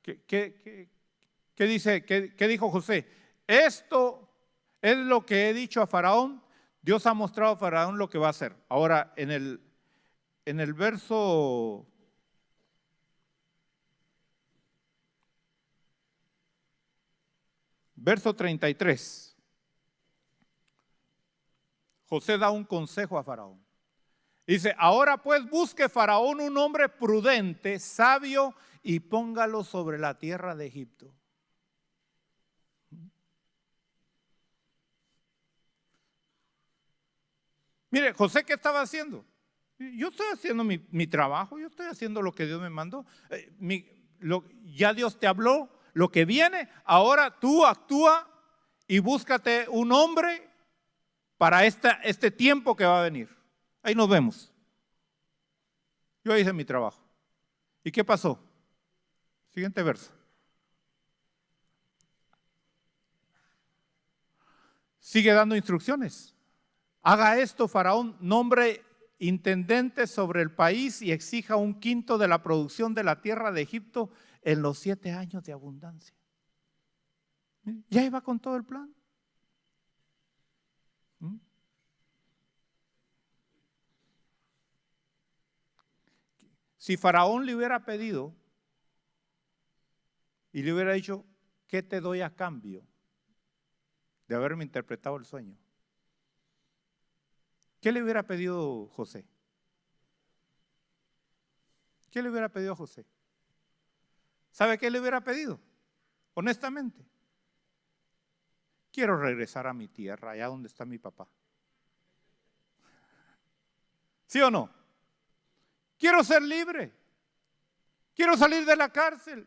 ¿Qué dice? ¿Qué dijo José? Esto es lo que he dicho a Faraón. Dios ha mostrado a Faraón lo que va a hacer. Ahora, en el verso 33, José da un consejo a Faraón. Dice, ahora pues busque Faraón un hombre prudente, sabio, y póngalo sobre la tierra de Egipto. Mire, José, ¿qué estaba haciendo? Yo estoy haciendo mi trabajo, yo estoy haciendo lo que Dios me mandó. Ya Dios te habló, lo que viene, ahora tú actúa y búscate un hombre para este tiempo que va a venir. Ahí nos vemos. Yo hice mi trabajo. ¿Y qué pasó? Siguiente verso. Sigue dando instrucciones. Haga esto, Faraón, nombre intendente sobre el país y exija 1/5 de la producción de la tierra de Egipto en los 7 años de abundancia. Ya iba con todo el plan. Si Faraón le hubiera pedido y le hubiera dicho, ¿qué te doy a cambio de haberme interpretado el sueño? ¿Qué le hubiera pedido José? ¿Qué le hubiera pedido a José? ¿Sabe qué le hubiera pedido? Honestamente, quiero regresar a mi tierra, allá donde está mi papá. ¿Sí o no? Quiero ser libre. Quiero salir de la cárcel.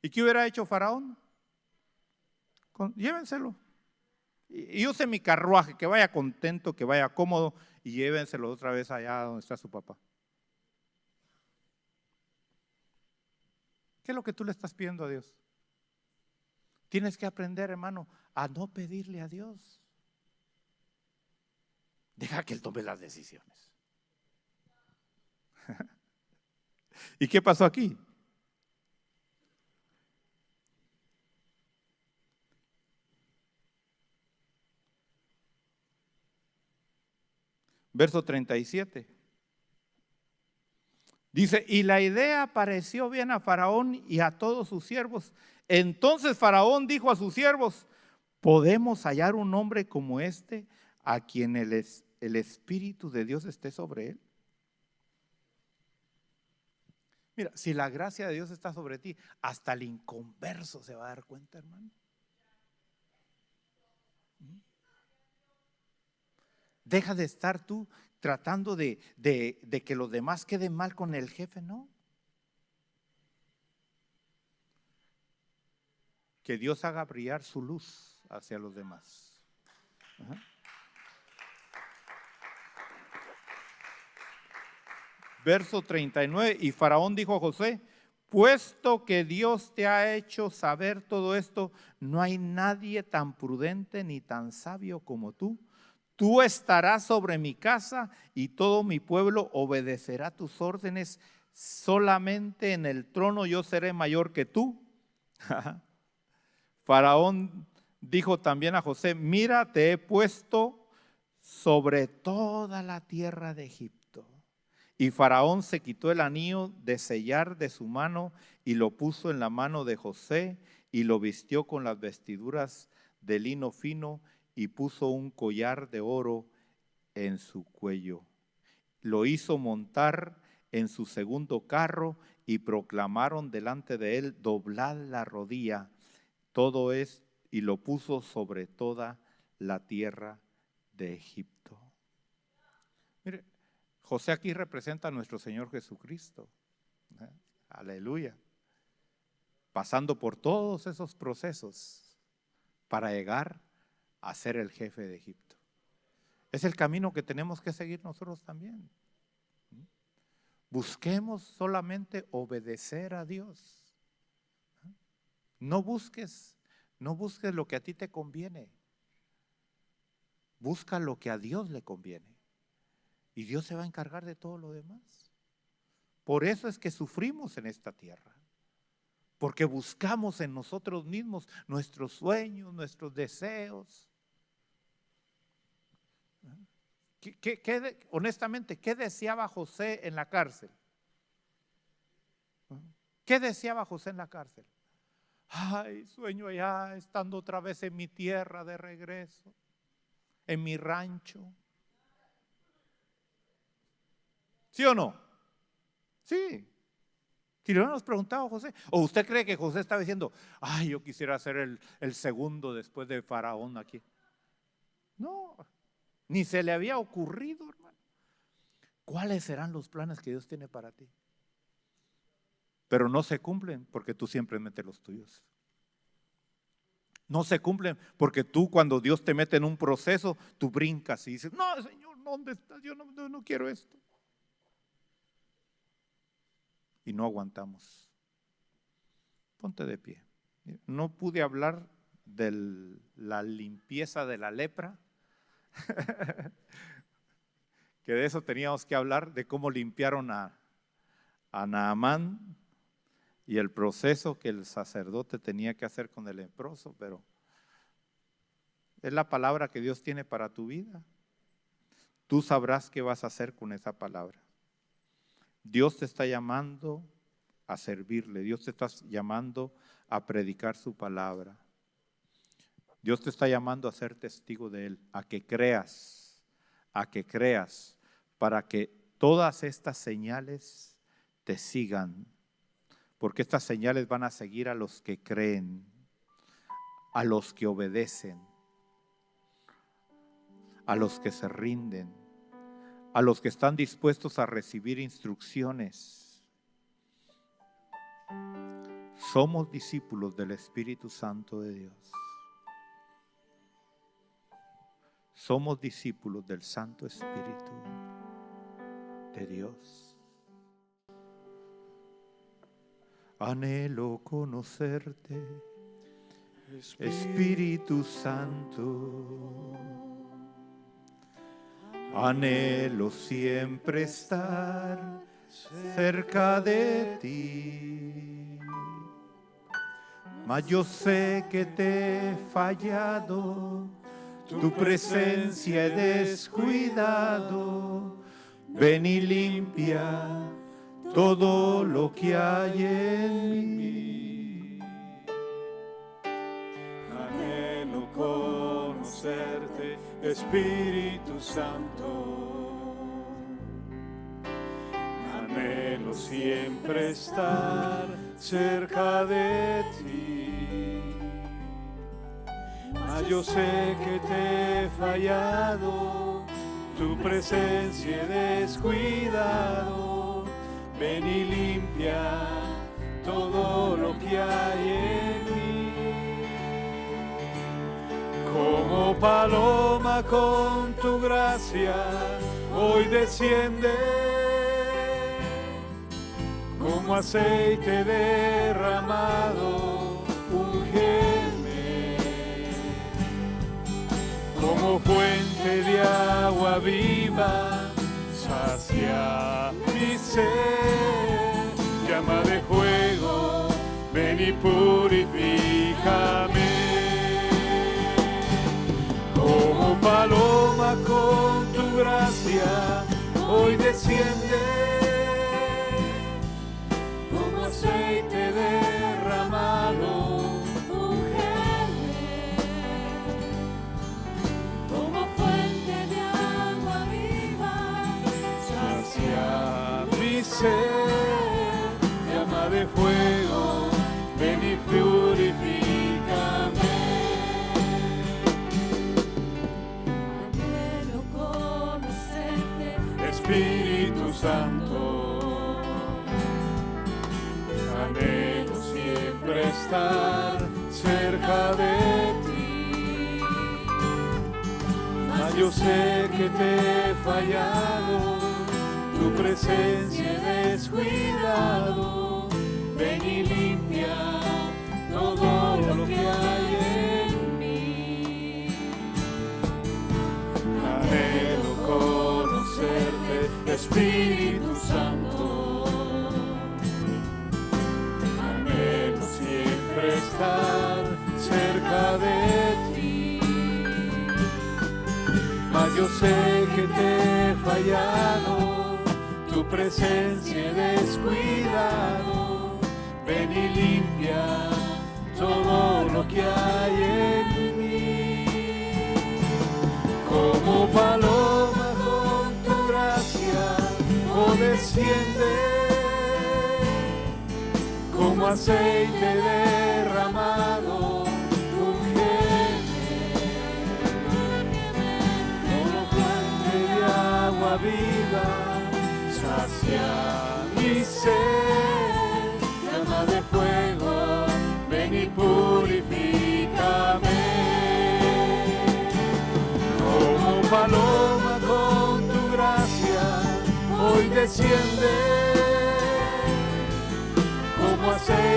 ¿Y qué hubiera hecho Faraón? Llévenselo. Y use mi carruaje, que vaya contento, que vaya cómodo, y llévenselo otra vez allá donde está su papá. ¿Qué es lo que tú le estás pidiendo a Dios? Tienes que aprender, hermano, a no pedirle a Dios. Deja que Él tome las decisiones. ¿Y qué pasó aquí? Verso 37. Dice, y la idea pareció bien a Faraón y a todos sus siervos. Entonces Faraón dijo a sus siervos, ¿podemos hallar un hombre como este a quien el Espíritu de Dios esté sobre él? Mira, si la gracia de Dios está sobre ti, hasta el inconverso se va a dar cuenta, hermano. Deja de estar tú tratando de que los demás queden mal con el jefe, ¿no? Que Dios haga brillar su luz hacia los demás. Ajá. Verso 39, y Faraón dijo a José, puesto que Dios te ha hecho saber todo esto, no hay nadie tan prudente ni tan sabio como tú. Tú estarás sobre mi casa y todo mi pueblo obedecerá tus órdenes. Solamente en el trono yo seré mayor que tú. Faraón dijo también a José, mira, te he puesto sobre toda la tierra de Egipto. Y Faraón se quitó el anillo de sellar de su mano y lo puso en la mano de José y lo vistió con las vestiduras de lino fino y puso un collar de oro en su cuello. Lo hizo montar en su segundo carro y proclamaron delante de él, doblad la rodilla. Todo es, y lo puso sobre toda la tierra de Egipto. Mire, José aquí representa a nuestro Señor Jesucristo. Aleluya. Pasando por todos esos procesos para llegar a ser el jefe de Egipto. Es el camino que tenemos que seguir nosotros también. Busquemos solamente obedecer a Dios. No busques lo que a ti te conviene. Busca lo que a Dios le conviene. Y Dios se va a encargar de todo lo demás. Por eso es que sufrimos en esta tierra. Porque buscamos en nosotros mismos nuestros sueños, nuestros deseos. Honestamente, ¿qué deseaba José en la cárcel? ¿Qué deseaba José en la cárcel? Ay, sueño allá, estando otra vez en mi tierra de regreso, en mi rancho. ¿Sí o no? Sí. Si no nos preguntaba José, ¿o usted cree que José estaba diciendo, ay, yo quisiera ser el segundo después de Faraón aquí? No, ni se le había ocurrido, hermano. ¿Cuáles serán los planes que Dios tiene para ti? Pero no se cumplen porque tú siempre metes los tuyos. No se cumplen porque tú, cuando Dios te mete en un proceso, tú brincas y dices, no, Señor, ¿dónde estás? Yo no quiero esto. Y no aguantamos. Ponte de pie. No pude hablar de la limpieza de la lepra, que de eso teníamos que hablar, de cómo limpiaron a Naamán y el proceso que el sacerdote tenía que hacer con el leproso, pero es la palabra que Dios tiene para tu vida. Tú sabrás qué vas a hacer con esa palabra. Dios te está llamando a servirle, Dios te está llamando a predicar su palabra. Dios te está llamando a ser testigo de Él, a que creas, para que todas estas señales te sigan, porque estas señales van a seguir a los que creen, a los que obedecen, a los que se rinden, a los que están dispuestos a recibir instrucciones. Somos discípulos del Espíritu Santo de Dios. Somos discípulos del Santo Espíritu de Dios. Anhelo conocerte, Espíritu Santo. Anhelo siempre estar cerca de ti. Mas yo sé que te he fallado, tu presencia he descuidado. Ven y limpia todo lo que hay en mí. Anhelo conocerte, Espíritu Santo. Anhelo siempre estar cerca de ti. Mas yo sé que te he fallado, tu presencia he descuidado. Ven y limpia todo lo que hay en mí. Como paloma con tu gracia hoy desciende, como aceite derramado, úngeme. Como fuente de agua viva, sacia mi sed. Llama de fuego, ven y purifícame. Como paloma con tu gracia hoy desciende, como aceite derramado, úngeme. Como fuente de agua viva, sacia mi sed. Llama de fuego, ven y purifícame. anhelo conocerte, Espíritu Santo, anhelo siempre estar cerca de ti. Mas yo sé que te he fallado, tu tu presencia he descuidado. Ven y limpia todo lo que hay en mí. Anhelo conocerte, Espíritu Santo. Anhelo siempre estar cerca de ti. Mas yo sé que te he fallado, tu presencia he descuidado. Ven y limpia todo lo que hay en mí. Como paloma con tu gracia, oh desciende, como aceite derramado, ungeme, como fuente de agua viva, sacia mi sed, llama de fuego, ven y purifícame. Como paloma con tu gracia, hoy desciende, como aceite